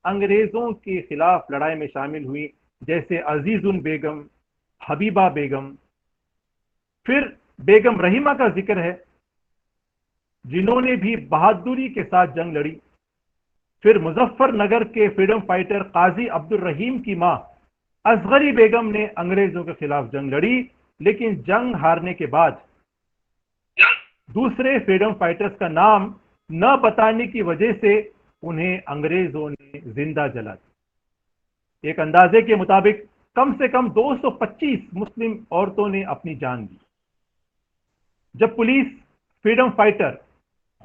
अंग्रेजों के खिलाफ लड़ाई में शामिल हुई, जैसे अजीजुन बेगम, हबीबा बेगम। फिर बेगम रहीमा का जिक्र है जिन्होंने भी बहादुरी के साथ जंग लड़ी। फिर मुजफ्फरनगर के फ्रीडम फाइटर काजी अब्दुल रहीम की मां असगरी बेगम ने अंग्रेजों के खिलाफ जंग लड़ी, लेकिन जंग हारने के बाद दूसरे फ्रीडम फाइटर्स का नाम न बताने की वजह से उन्हें अंग्रेजों ने जिंदा जला दिया। एक अंदाजे के मुताबिक कम से कम 225 मुस्लिम औरतों ने अपनी जान दी। जब police freedom fighter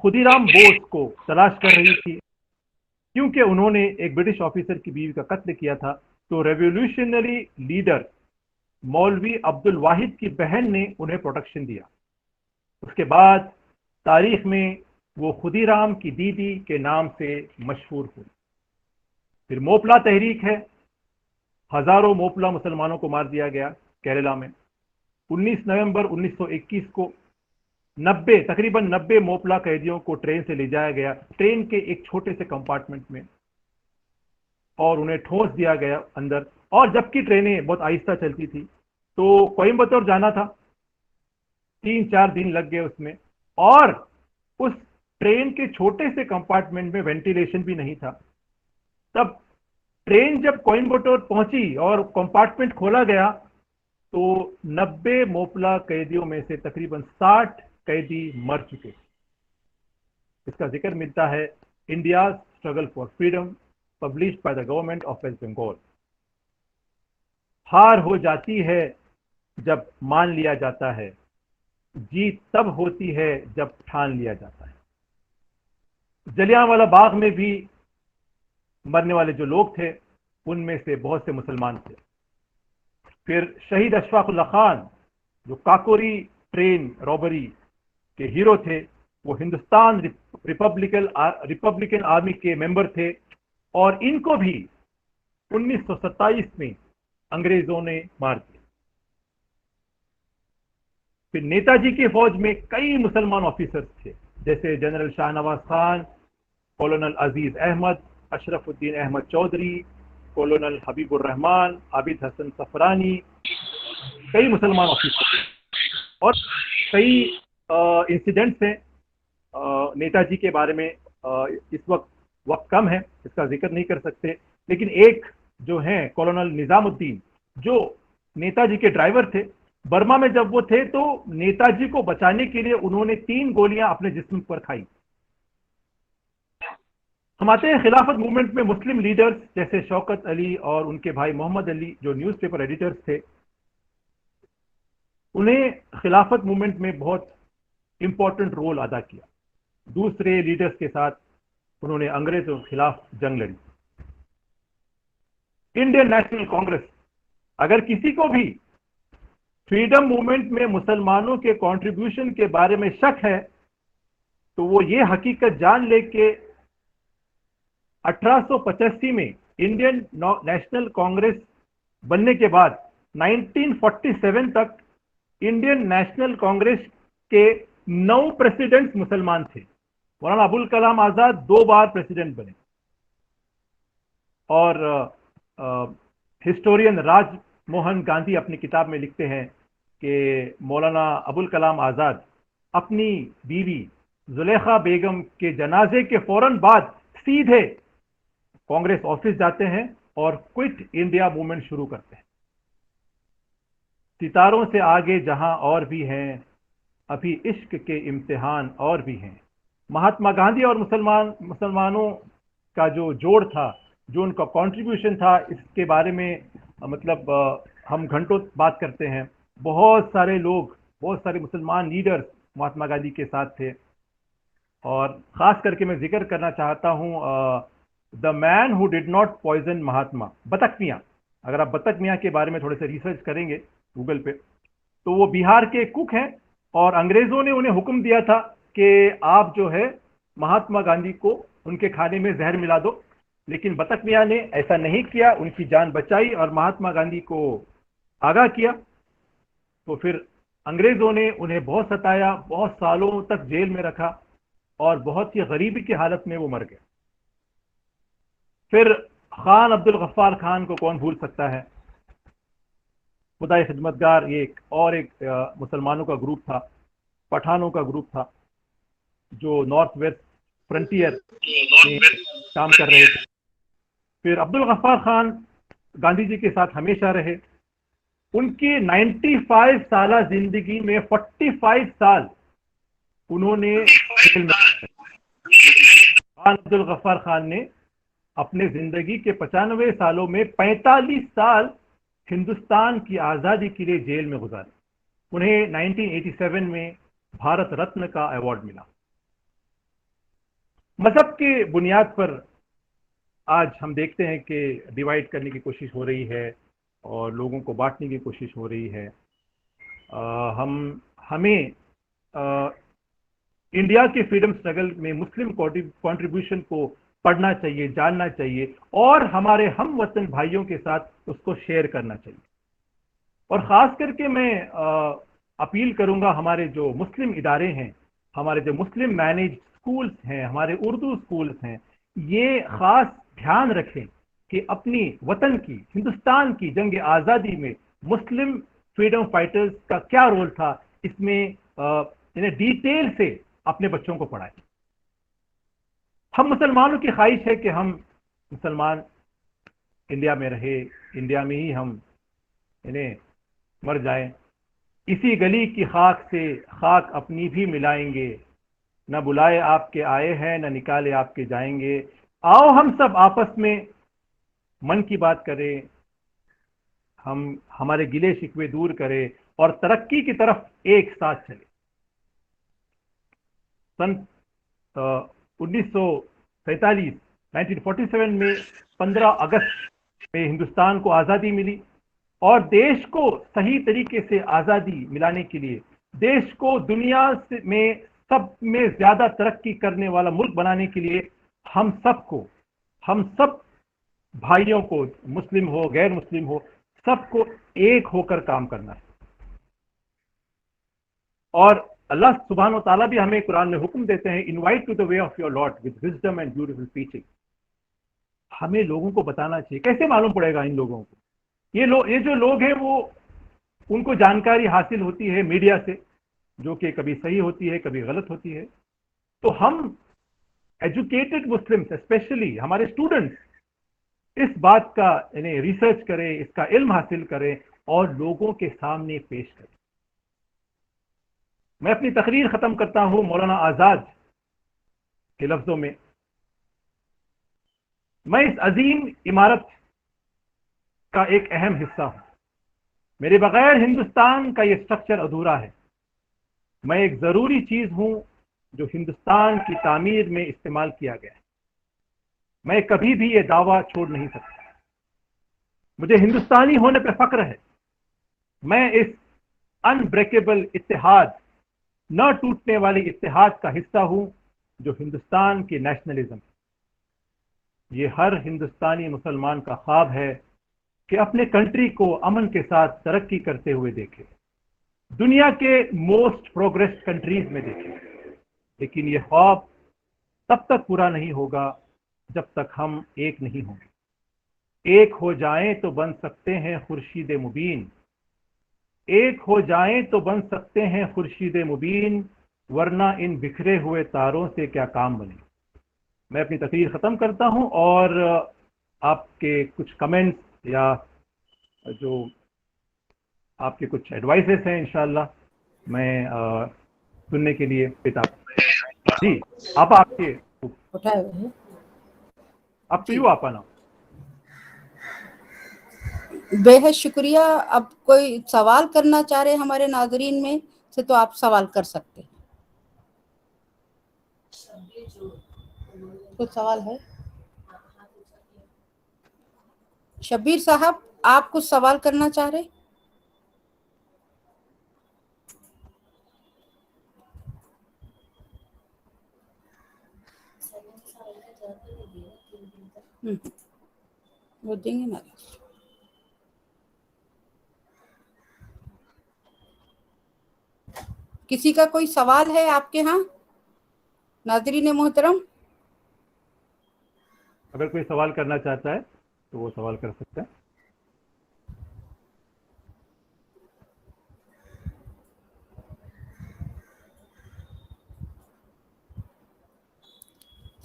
Khudiram Bose को तलाश कर रही थी क्योंकि उन्होंने एक ब्रिटिश ऑफिसर की बीवी का कत्ल किया था, तो रेवोल्यूशनरी लीडर मौलवी अब्दुल वाहिद की बहन ने उन्हें प्रोटेक्शन दिया। उसके बाद तारीख में वो खुदीराम की दीदी के नाम से मशहूर हुई। फिर मोपला तहरीक है, हजारों मोपला मुसलमानों को मार दिया गया केरला में। 19 नवंबर 1921 को तकरीबन 90 मोपला कैदियों को ट्रेन से ले जाया गया, ट्रेन के एक छोटे से कंपार्टमेंट में, और उन्हें ठोंस दिया गया अंदर। और जबकि ट्रेनें बहुत आहिस्ता चलती थी, तो कोयम्बतूर जाना था, 3-4 दिन लग गए उसमें, और उस ट्रेन के छोटे से कंपार्टमेंट में वेंटिलेशन भी नहीं था। तब ट्रेन जब कोयम्बतूर पहुंची और कंपार्टमेंट खोला गया, तो 90 मोपला कैदियों में से तकरीबन 60 कैदी मर चुके। इसका जिक्र मिलता है India struggle for freedom, published by the government of West Bengal. हार हो जाती है जब मान लिया जाता है, जीत तब होती है जब ठान लिया जाता है। जलियांवाला बाग में भी मरने वाले जो लोग थे, उनमें से बहुत से मुसलमान थे। फिर शहीद अशफाकुल्ला खान जो काकोरी ट्रेन रॉबरी के हीरो थे, वो हिंदुस्तान रिपब्लिकन आर्मी के मेंबर थे, और इनको भी 1927 में अंग्रेजों ने मार दिया। फिर नेताजी की फौज में कई मुसलमान ऑफिसर्स थे, जैसे जनरल शाहनवाज खान, कॉलोनल अजीज अहमद, अशरफुद्दीन अहमद चौधरी, कॉलोनल हबीबुर रहमान, आबिद हसन सफरानी, कई मुसलमान ऑफिसर। और कई इंसिडेंट्स हैं नेताजी के बारे में, इस वक्त कम है, इसका जिक्र नहीं कर सकते, लेकिन एक जो हैं कॉलोनल निजामुद्दीन, जो नेताजी के ड्राइवर थे, बर्मा में जब वो थे तो नेताजी को बचाने के लिए उन्होंने 3 गोलियां अपने जिस्म पर खाई। हम आते हैं खिलाफत मूवमेंट में मुस्लिम लीडर्स जैसे शौकत अली और उनके भाई मोहम्मद अली, जो न्यूज़पेपर एडिटर्स थे। उन्हें खिलाफत मूवमेंट में बहुत इंपॉर्टेंट रोल अदा किया। दूसरे लीडर्स के साथ उन्होंने अंग्रेजों के खिलाफ जंग लड़ी। इंडियन नेशनल कांग्रेस, अगर किसी को भी फ्रीडम मूवमेंट में मुसलमानों के कंट्रीब्यूशन के बारे में शक है, तो वो ये हकीकत जान ले कि 1885 में इंडियन नेशनल कांग्रेस बनने के बाद 1947 तक इंडियन नेशनल कांग्रेस के 9 प्रेसिडेंट्स मुसलमान थे। मौलाना अबुल कलाम आजाद 2 बार प्रेसिडेंट बने, और हिस्टोरियन राज मोहन गांधी अपनी किताब में लिखते हैं कि मौलाना अबुल कलाम आजाद अपनी बीवी जुलेखा बेगम के जनाजे के फौरन बाद सीधे कांग्रेस ऑफिस जाते हैं और क्विट इंडिया मूवमेंट शुरू करते हैं। सितारों से आगे जहां और भी हैं, अभी इश्क के इम्तिहान और भी हैं। महात्मा गांधी और मुसलमानों का जो जोड़ था जो उनका कंट्रीब्यूशन था इसके बारे में मतलब हम घंटों बात करते हैं। बहुत सारे लोग, बहुत सारे मुसलमान लीडर्स महात्मा गांधी के साथ थे, और ख़ास करके मैं जिक्र करना चाहता हूँ the man who did not poison Mahatma, Batakh Miyan. अगर आप बतख मियाँ के बारे में थोड़े से रिसर्च करेंगे गूगल पे, तो वो बिहार के कुक हैं, और अंग्रेज़ों ने उन्हें हुक्म दिया था कि आप जो है महात्मा गांधी को उनके खाने में जहर मिला दो, लेकिन बतख मियाँ ने ऐसा नहीं किया, उनकी जान बचाई और महात्मा गांधी को आगाह किया। तो फिर अंग्रेज़ों ने उन्हें बहुत सताया, बहुत सालों तक जेल में रखा, और बहुत ही गरीबी की हालत में वो मर गए। फिर खान अब्दुल गफ्फार खान को कौन भूल सकता है, खुदाई खिदमतगार। ये एक मुसलमानों का ग्रुप था, पठानों का ग्रुप था, जो नॉर्थ वेस्ट फ्रंटियर में काम कर रहे थे। फिर अब्दुल गफ्फार खान गांधी जी के साथ हमेशा रहे। उनकी 95 साल जिंदगी में 45 साल उन्होंने जेल में। खान अब्दुल गफ्फार खान ने अपने जिंदगी के 95 सालों में 45 साल हिंदुस्तान की आज़ादी के लिए जेल में गुजारे। उन्हें 1987 में भारत रत्न का अवार्ड मिला। मजहब के बुनियाद पर आज हम देखते हैं कि डिवाइड करने की कोशिश हो रही है और लोगों को बांटने की कोशिश हो रही है। हमें इंडिया के फ्रीडम स्ट्रगल में मुस्लिम कंट्रीब्यूशन को पढ़ना चाहिए, जानना चाहिए, और हमारे हम वतन भाइयों के साथ उसको शेयर करना चाहिए। और ख़ास करके मैं अपील करूंगा, हमारे जो मुस्लिम इदारे हैं, हमारे जो मुस्लिम मैनेज स्कूल्स हैं, हमारे उर्दू स्कूल्स हैं, ये ख़ास ध्यान रखें कि अपनी वतन की, हिंदुस्तान की जंग आज़ादी में मुस्लिम फ्रीडम फाइटर्स का क्या रोल था, इसमें इन्हें डिटेल से अपने बच्चों को पढ़ाएं। हम मुसलमानों की ख्वाहिश है कि हम मुसलमान इंडिया में रहे, इंडिया में ही हम इन्हें मर जाएं। इसी गली की खाक से खाक अपनी भी मिलाएंगे, न बुलाए आपके आए हैं, न निकाले आपके जाएंगे। आओ हम सब आपस में मन की बात करें, हम हमारे गिले शिकवे दूर करें और तरक्की की तरफ एक साथ चलें। सन 1947 में 15 अगस्त में हिंदुस्तान को आज़ादी मिली, और देश को सही तरीके से आज़ादी मिलाने के लिए, देश को दुनिया में सब में ज़्यादा तरक्की करने वाला मुल्क बनाने के लिए हम सब भाइयों को, मुस्लिम हो गैर मुस्लिम हो, सबको एक होकर काम करना है। और अल्लाह सुब्हान व तआला भी हमें कुरान में हुक्म देते हैं, invite to the way of your lord with wisdom and beautiful teaching. हमें लोगों को बताना चाहिए। कैसे मालूम पड़ेगा इन लोगों को? ये जो लोग हैं वो, उनको जानकारी हासिल होती है मीडिया से, जो कि कभी सही होती है, कभी गलत होती है। तो हम एजुकेटेड मुस्लिम्स, स्पेशली हमारे स्टूडेंट्स, इस बात का इन्हें रिसर्च करें, इसका इल्म हासिल करें और लोगों के सामने पेश करें। मैं अपनी तकरीर खत्म करता हूं मौलाना आजाद के लफ्जों में। मैं इस अजीम इमारत का एक अहम हिस्सा हूं। मेरे बगैर हिंदुस्तान का यह स्ट्रक्चर अधूरा है। मैं एक जरूरी चीज हूं जो हिंदुस्तान की तामीर में इस्तेमाल किया गया है। मैं कभी भी यह दावा छोड़ नहीं सकता। मुझे हिंदुस्तानी होने पर फख्र है। मैं इस अनब्रेकेबल इत्तेहाद, न टूटने वाली इत्तेहाद का हिस्सा हूं जो हिंदुस्तान की नेशनलिज्म। ये हर हिंदुस्तानी मुसलमान का ख्वाब है कि अपने कंट्री को अमन के साथ तरक्की करते हुए देखे, दुनिया के मोस्ट प्रोग्रेस कंट्रीज में देखे। लेकिन ये ख्वाब तब तक पूरा नहीं होगा जब तक हम एक नहीं होंगे। एक हो जाएं तो बन सकते हैं खुर्शीद मुबीन, एक हो जाएं तो बन सकते हैं खुर्शीद मुबीन, वरना इन बिखरे हुए तारों से क्या काम बने। मैं अपनी तकरीर ख़त्म करता हूं और आपके कुछ कमेंट्स या जो आपके कुछ एडवाइसेस हैं इंशाल्लाह मैं सुनने के लिए पिता जी आप आपके उठाए हुए हैं। आप तो यू आप ना बेहद शुक्रिया. अब कोई सवाल करना चाह रहे हमारे नाजरीन में से तो आप सवाल कर सकते हैं. कुछ सवाल है? शब्बीर साहब, आप कुछ सवाल करना चाह रहे? वो देंगे ना. किसी का कोई सवाल है आपके यहाँ नाज़रीन मोहतरम? अगर कोई सवाल करना चाहता है तो वो सवाल कर सकता है.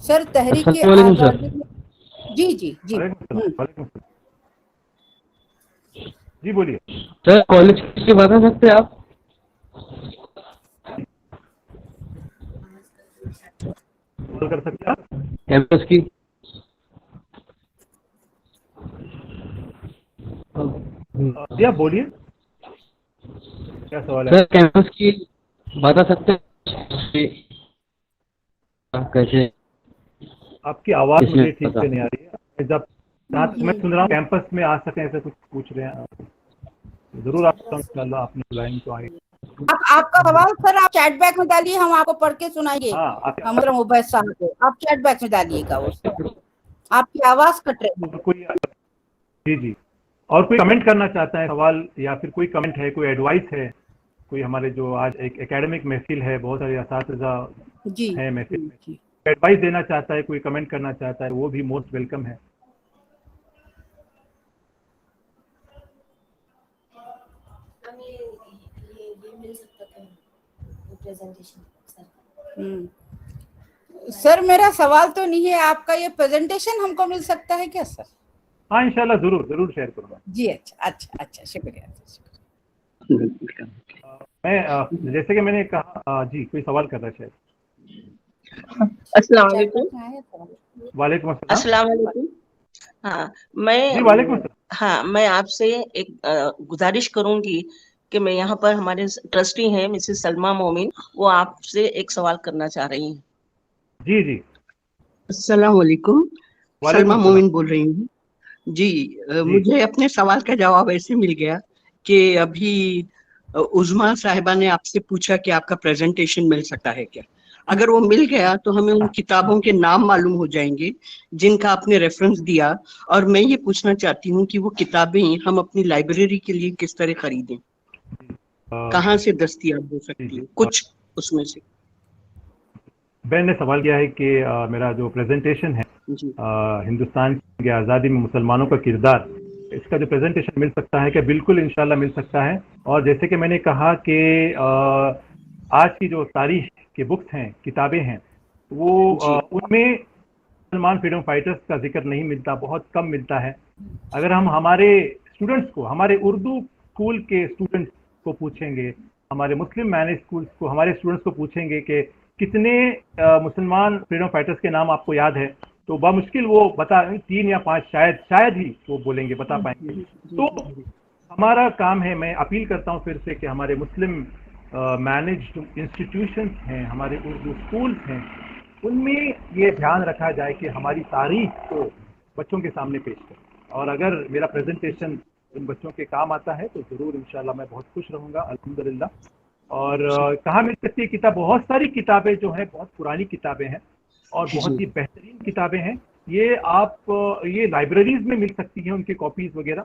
सर तहरीक अस्सलामुअलैकुम सर. आज़ादी में जी जी जी वालेकुम सलाम. जी बोलिए. सर कॉलेज की बता सकते हैं आप? सवाल कर सकते हैं आप. कैंपस की. जी आप बोलिए, क्या सवाल है? सर कैंपस की बता सकते हैं कैसे? आपकी आवाज किसने मुझे ठीक पता? से नहीं आ रही है. जब मैं सुन रहा हूँ कैंपस में आ सके ऐसा कुछ पूछ रहे हैं आप. जरूर आप इंशाल्लाह आपने बुलाएंगे तो आएंगे. आपका सवाल सर आप चैट बैग में डालिए, हम आपको पढ़ के सुनाएंगे. हाँ, हमारा उबैद साहब को आप चैट बैग में डालिएगा. वो आपकी आवाज कट रही है. कोई जी जी और कोई कमेंट करना चाहता है, सवाल या फिर कोई कमेंट है, कोई एडवाइस है, कोई हमारे जो आज एक एकेडमिक महफिल है, बहुत सारे असातिज़ा जी है महफिल में, जी. एडवाइस देना चाहता है, कोई कमेंट करना चाहता है, वो भी मोस्ट वेलकम है. सर मेरा सवाल तो नहीं है, आपका ये प्रेजेंटेशन हमको मिल सकता है क्या सर? हाँ इंशाल्लाह जरूर शेयर करूँगा. जी अच्छा शुक्रिया. मैं जैसे कि मैंने कहा जी कोई सवाल कर रहा है शायद. अस्सलाम वालेकुम. वालेकुम अस्सलाम. अस्सलाम वालेकुम. हाँ जी वालेकुम अस्सलाम. हाँ मैं आपसे एक गुजारिश करूंगी कि मैं यहाँ पर हमारे ट्रस्टी हैं मिसेस सलमा मोमिन, वो आपसे एक सवाल करना चाह रही हैं. जी जी. अस्सलाम वालेकुम. वालेकुम सलमा अस्सलाम. मोमिन बोल रही हूँ जी. मुझे अपने सवाल का जवाब ऐसे मिल गया कि अभी उज़मा साहिबा ने आपसे पूछा कि आपका प्रेजेंटेशन मिल सकता है क्या. अगर वो मिल गया तो हमें उन किताबों के नाम मालूम हो जाएंगे जिनका आपने रेफरेंस दिया, और मैं ये पूछना चाहती हूँ कि वो किताबें हम अपनी लाइब्रेरी के लिए किस तरह खरीदें, कहाँ से दस्तयाब हो सकती है कुछ उसमें से. बहन ने सवाल किया है कि मेरा जो प्रेजेंटेशन है हिंदुस्तान की आज़ादी में मुसलमानों का किरदार, इसका जो प्रेजेंटेशन मिल सकता है क्या? बिल्कुल इंशाल्लाह मिल सकता है. और जैसे कि मैंने कहा कि आज की जो तारीख के बुक्स हैं, किताबें हैं, वो उनमें मुसलमान फ्रीडम फाइटर्स का जिक्र नहीं मिलता, बहुत कम मिलता है. अगर हम हमारे स्टूडेंट्स को, हमारे उर्दू स्कूल के स्टूडेंट्स को पूछेंगे, हमारे मुस्लिम मैनेज स्कूल्स को, हमारे स्टूडेंट्स को पूछेंगे कि कितने मुसलमान फ्रीडम फाइटर्स के नाम आपको याद है, तो बामुश्किल वो बता 3 या 5 शायद ही वो बोलेंगे, बता पाएंगे. तो हमारा काम है, मैं अपील करता हूँ फिर से कि हमारे मुस्लिम मैनेज्ड इंस्टीट्यूशंस हैं, हमारे उर्दू स्कूल्स हैं, उनमें ये ध्यान रखा जाए कि हमारी तारीख को बच्चों के सामने पेश करें. और अगर मेरा प्रेजेंटेशन उन बच्चों के काम आता है तो ज़रूर इंशाल्लाह मैं बहुत खुश रहूँगा. अल्हम्दुलिल्लाह. और कहाँ मिल सकती है किताब? बहुत सारी किताबें जो हैं, बहुत पुरानी किताबें हैं और बहुत ही बेहतरीन किताबें हैं. ये आप ये लाइब्रेरीज में मिल सकती हैं, उनके कॉपीज़ वगैरह.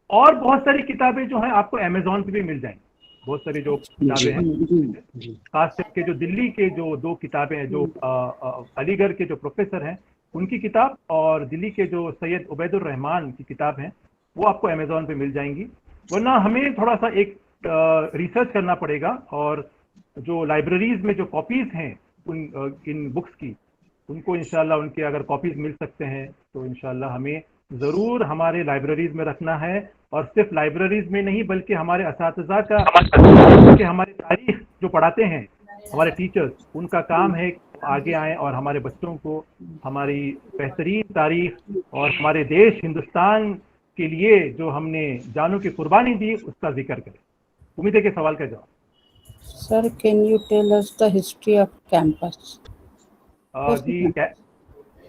और बहुत सारी किताबें जो हैं आपको अमेज़ॉन पे भी मिल जाएंगी. बहुत सारी जो किताबें हैं, खास करके जो दिल्ली के जो 2 किताबें हैं, जो अलीगढ़ के जो प्रोफेसर हैं उनकी किताब और दिल्ली के जो सैयद उबैदुर रहमान की किताब हैं, वो आपको अमेज़ॉन पे मिल जाएंगी. वरना हमें थोड़ा सा एक रिसर्च करना पड़ेगा, और जो लाइब्रेरीज में जो कॉपीज़ हैं इन बुक्स की, उनको इंशाल्लाह उनके अगर कॉपीज़ मिल सकते हैं तो इंशाल्लाह हमें ज़रूर हमारे लाइब्रेरीज में रखना है. और सिर्फ लाइब्रेरीज में नहीं बल्कि हमारे असातिज़ा का, कि हमारे तारीख जो पढ़ाते हैं हमारे टीचर्स, उनका काम है आगे आएँ और हमारे बच्चों को हमारी बेहतरीन तारीख और हमारे देश हिंदुस्तान के लिए जो हमने जानों की कुर्बानी दी उसका जिक्र करें। उम्मीद है कि सवाल का जवाब। Sir, can you tell us the history of campus? जी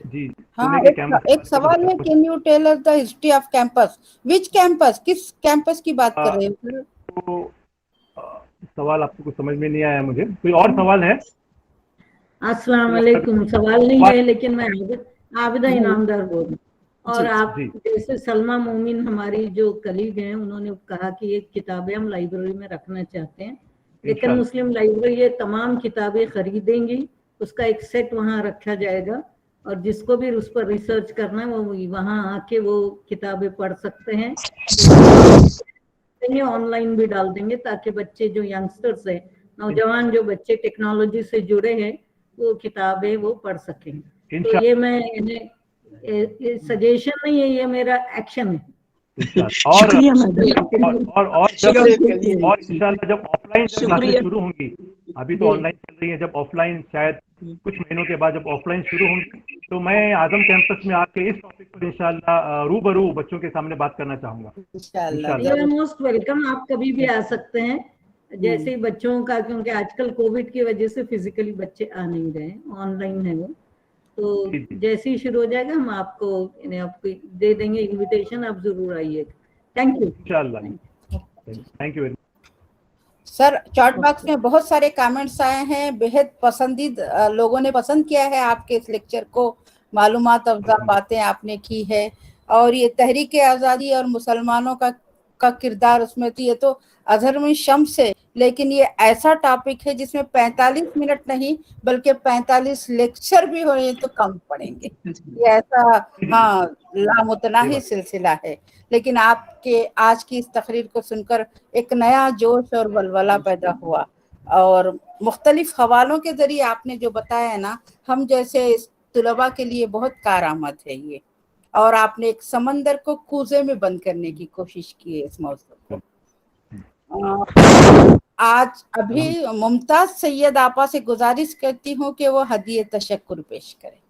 जी हाँ, पुणे के कैंपस एक सवाल है, can you tell us the history of campus? Which campus, किस कैंपस की बात कर रहे हो? तो सवाल आपको कुछ समझ में नहीं आया मुझे, कोई और सवाल है? अस्सलाम वालेकुम। सवाल नहीं है, लेकिन मैं आबिदा इनामदार बोल रही हूँ। और आप जैसे सलमा मोमिन हमारी जो कलीग हैं, उन्होंने कहा कि ये किताबें हम लाइब्रेरी में रखना चाहते हैं, लेकिन मुस्लिम लाइब्रेरी ये तमाम किताबें खरीदेंगी, उसका एक सेट वहाँ रखा जाएगा और जिसको भी उस पर रिसर्च करना है वो वहाँ आके वो किताबें पढ़ सकते हैं। ऑनलाइन भी डाल देंगे ताकि बच्चे जो यंगस्टर्स है, नौजवान जो बच्चे टेक्नोलॉजी से जुड़े हैं, वो किताबें वो पढ़ सकें। तो ये मैं सजेशन नहीं है, ये मेरा एक्शन है। और इंशाल्लाह जब ऑफलाइन क्लासेस शुरू होंगी, अभी तो ऑनलाइन चल रही है, जब ऑफलाइन शायद कुछ महीनों के बाद जब ऑफलाइन शुरू होंगी, तो मैं आजम कैंपस में आके इस टॉपिक पर इंशाल्लाह रूबरू बच्चों के सामने बात करना चाहूंगा। इंशाल्लाह मोस्ट वेलकम, आप कभी भी आ सकते हैं। जैसे ही बच्चों का, क्योंकि आजकल कोविड की वजह से फिजिकली बच्चे आ नहीं रहे, ऑनलाइन है वो, तो जैसे ही शुरू हो जाएगा हम आपको दे देंगे इनविटेशन, आप जरूर आइएगा। Thank you. इंशाल्लाह, thank you very much. Sir, chat box में बहुत सारे कमेंट्स आए हैं, बेहद पसंदीदा लोगों ने पसंद किया है आपके इस लेक्चर को, मालूमात अफजा बातें आपने की है, और ये तहरीक आज़ादी और मुसलमानों का किरदार उसमें थी, ये तो अजहर में शम्स है, लेकिन ये ऐसा टॉपिक है जिसमें 45 मिनट नहीं बल्कि 45 लेक्चर भी हो तो कम पड़ेंगे। ये ऐसा हाँ लामुतनाही सिलसिला है, लेकिन आपके आज की इस तकरीर को सुनकर एक नया जोश और वलवला पैदा हुआ, और मुख्तलिफ हवालों के जरिए आपने जो बताया है ना, हम जैसे तुलबा के लिए बहुत कारआमद है ये, और आपने एक समंदर को कूजे में बंद करने की कोशिश की है इस मौजूद को। आज अभी मुमताज सैयद आपा से गुजारिश करती हूँ कि वो हदीये तशक्कुर पेश करें।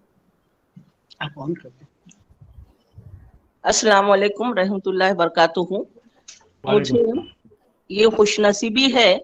अस्सलाम वालेकुम रहमतुल्लाहि बरकातुहू। मुझे ये खुशनसीबी है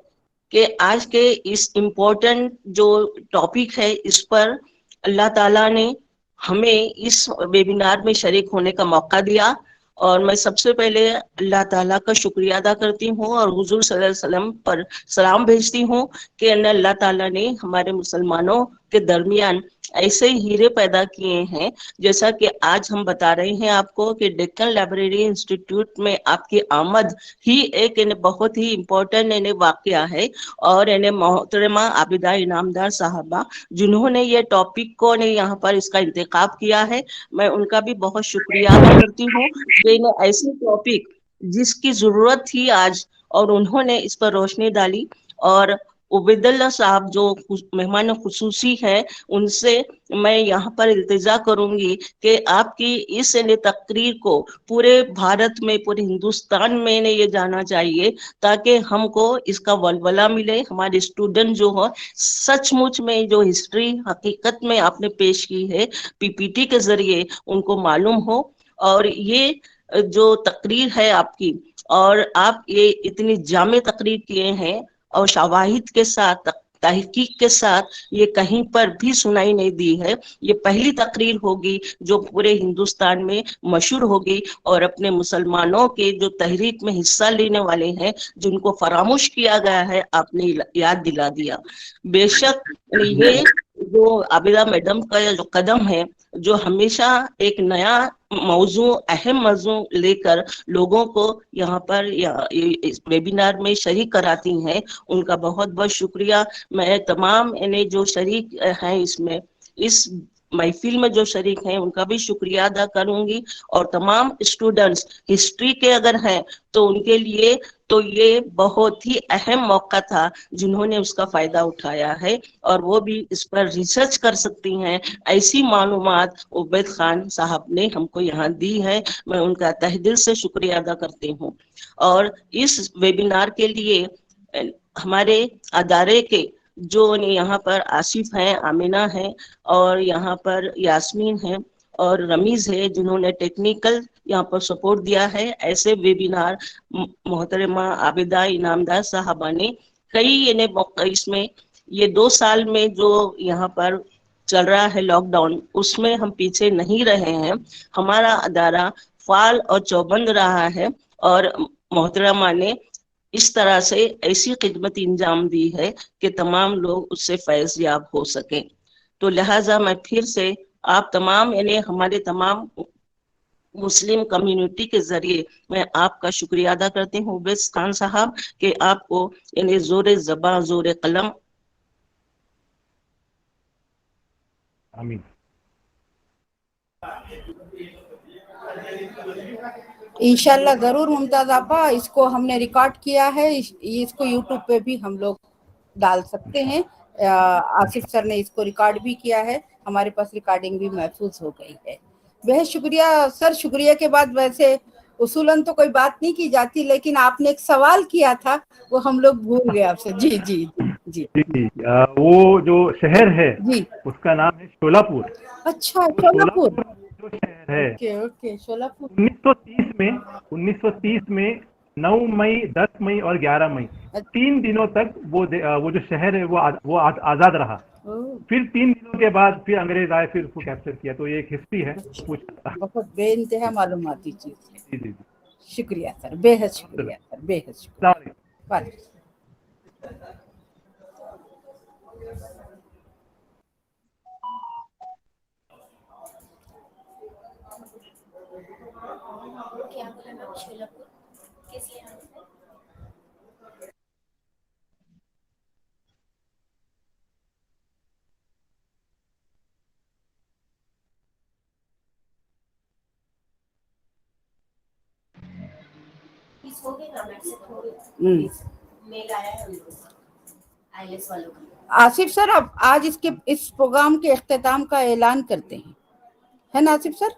कि आज के इस इम्पोर्टेंट जो टॉपिक है, इस पर अल्लाह ताला ने हमें इस वेबिनार में शरीक होने का मौका दिया, और मैं सबसे पहले अल्लाह ताला का शुक्रिया अदा करती हूँ और हुजूर सल्लल्लाहु अलैहि वसल्लम पर सलाम भेजती हूँ कि अल्लाह ताला ने हमारे मुसलमानों के दरमियान ऐसे हीरे पैदा किए हैं, जैसा कि आज हम बता रहे हैं आपको कि डेक्कन लाइब्रेरी इंस्टीट्यूट में आपकी आमद ही एक बहुत ही इम्पोर्टेंट वाकया है। और मोहतरमा आबिदा इनामदार साहबा जिन्होंने ये टॉपिक को यहाँ पर इसका इंतखाब किया है, मैं उनका भी बहुत शुक्रिया अदा करती हूँ कि ऐसे टॉपिक जिसकी जरूरत थी आज, और उन्होंने इस पर रोशनी डाली। और उबैदुल्लाह साहब जो मेहमान खुसूसी है, उनसे मैं यहाँ पर इल्तिजा करूंगी कि आपकी इस तकरीर को पूरे भारत में, पूरे हिंदुस्तान में ये जाना चाहिए, ताकि हमको इसका वलवला मिले। हमारे स्टूडेंट जो हो, सचमुच में जो हिस्ट्री हकीकत में आपने पेश की है पीपीटी के जरिए, उनको मालूम हो। और ये जो तकरीर है आपकी, और आप ये इतनी जामे तकरीर किए हैं और शवाहिद के साथ, तहकीक के साथ, ये कहीं पर भी सुनाई नहीं दी है। ये पहली तकरीर होगी जो पूरे हिंदुस्तान में मशहूर होगी, और अपने मुसलमानों के जो तहरीक में हिस्सा लेने वाले हैं, जिनको फरामोश किया गया है, आपने याद दिला दिया। बेशक ये जो आबिदा मैडम का जो कदम है, जो हमेशा एक नया मौजू, अहम मौजू लेकर लोगों को यहाँ पर इस वेबिनार में शरीक कराती हैं, उनका बहुत बहुत शुक्रिया। मैं तमाम जो शरीक हैं इसमें, इस महफिल में जो शरीक हैं, उनका भी शुक्रिया अदा करूंगी। और तमाम स्टूडेंट्स हिस्ट्री के अगर हैं तो उनके लिए तो ये बहुत ही अहम मौका था, जिन्होंने उसका फायदा उठाया है, और वो भी इस पर रिसर्च कर सकती हैं। ऐसी मालूमात उबैद खान साहब ने हमको यहाँ दी है, मैं उनका तहे दिल से शुक्रिया अदा करती हूँ। और इस वेबिनार के लिए हमारे अदारे के जो यहाँ पर आसिफ हैं, आमिना हैं, और यहाँ पर यास्मीन हैं और रमीज है, जिन्होंने टेक्निकल यहाँ पर सपोर्ट दिया है। ऐसे वेबिनार मोहतरमा आबिदा इनामदार साहबा ने कई इसमें ये 2 साल में जो यहाँ पर चल रहा है लॉकडाउन, उसमें हम पीछे नहीं रहे हैं। हमारा अदारा फाल और चौबंद रहा है और मोहतरमा ने इस तरह से ऐसी खिदमत इंजाम दी है कि तमाम लोग उससे फैज याब हो सकें। तो लिहाजा मैं फिर से आप तमाम यानी हमारे तमाम मुस्लिम कम्युनिटी के जरिए मैं आपका शुक्रिया अदा करती हूँ उवैस खान साहब कि आपको यानी जोर ज़बां जोर कलम। आमीन। इंशाल्लाह जरूर मुमताज आपा, इसको हमने रिकॉर्ड किया है, इसको यूट्यूब पे भी हम लोग डाल सकते हैं। आसिफ सर ने इसको रिकॉर्ड भी किया है, हमारे पास रिकॉर्डिंग भी महफूज हो गई है। बेहद शुक्रिया सर। शुक्रिया के बाद वैसे उसूलन तो कोई बात नहीं की जाती, लेकिन आपने एक सवाल किया था वो हम लोग भूल गए आपसे। जी जी जी जी। वो जो शहर है जी, उसका नाम है शोलापुर। अच्छा शोलापुर, जो शहर है ओके ओके, शोलापुर 1930 में 9 मई, 10 मई और 11 मई 3 दिनों तक वो जो शहर है वो आजाद रहा। फिर 3 दिनों के बाद फिर अंग्रेज आए, फिर उसको कैप्चर किया। तो ये एक हिस्ट्री है। बहुत बेइंतहा मालूमाती चीज है। जी जी। शुक्रिया सर, बेहद शुक्रिया सर, बेहद शुक्रिया। वालेकुम। मेल आया है ILS वालों का। आसिफ सर, अब आज इस प्रोग्राम के इख्तिताम का ऐलान करते हैं, है ना आसिफ सर?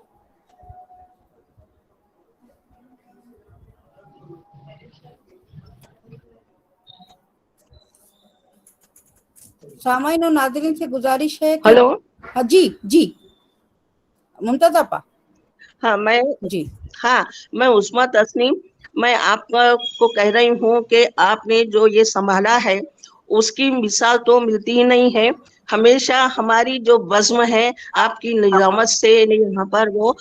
सामाइन और नाज़रीन से गुजारिश है कि हेलो। हाँ जी जी मुमताज आपा। हाँ जी मैं उस्मा तस्नीम, मैं आपको कह रही हूँ कि आपने जो ये संभाला है उसकी मिसाल तो मिलती ही नहीं है। हमेशा हमारी जो बज़्म है आपकी निजामत से यहाँ पर वो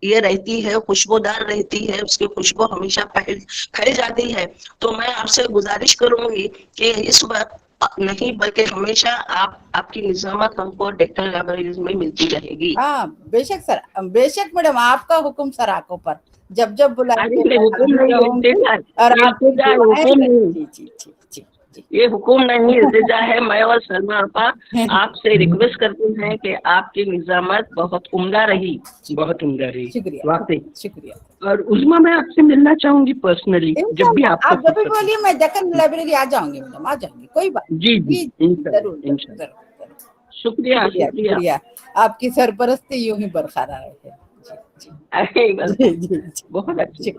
ये रहती है, खुशबूदार रहती है, उसकी खुशबू हमेशा फैल जाती है। तो मैं आपसे गुजारिश करूंगी कि इस वक्त नहीं बल्कि हमेशा आपकी निजामत हमको डेक्कन लाइब्रेरीज में मिलती रहेगी। हाँ बेशक सर, बेशक मैडम, आपका हुक्म सर आंखों पर, जब जब बुलाएंगे ये हुक्म नहीं इल्तिजा है। मैं और सलमा आपा आपसे रिक्वेस्ट करते हैं कि आपकी निजामत बहुत उम्दा रही, बहुत उम्दा रही। शुक्रिया वाकई शुक्रिया। और उस्मा मैं आपसे मिलना चाहूंगी पर्सनली, जब भी आप जब भी बोलिए, मैं डेक्कन लाइब्रेरी आ जाऊंगी मैडम, आ जाऊंगी, कोई बात। जी जरूर इंशाल्लाह। जरूर। शुक्रिया शुक्रिया। आपकी सरपरस्ती यूं ही बरकरार रहे। बहुत अच्छी।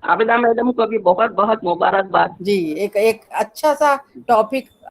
आबिदा मैडम को भी बहुत बहुत मुबारकबाद। जी, एक अच्छा सा टॉपिक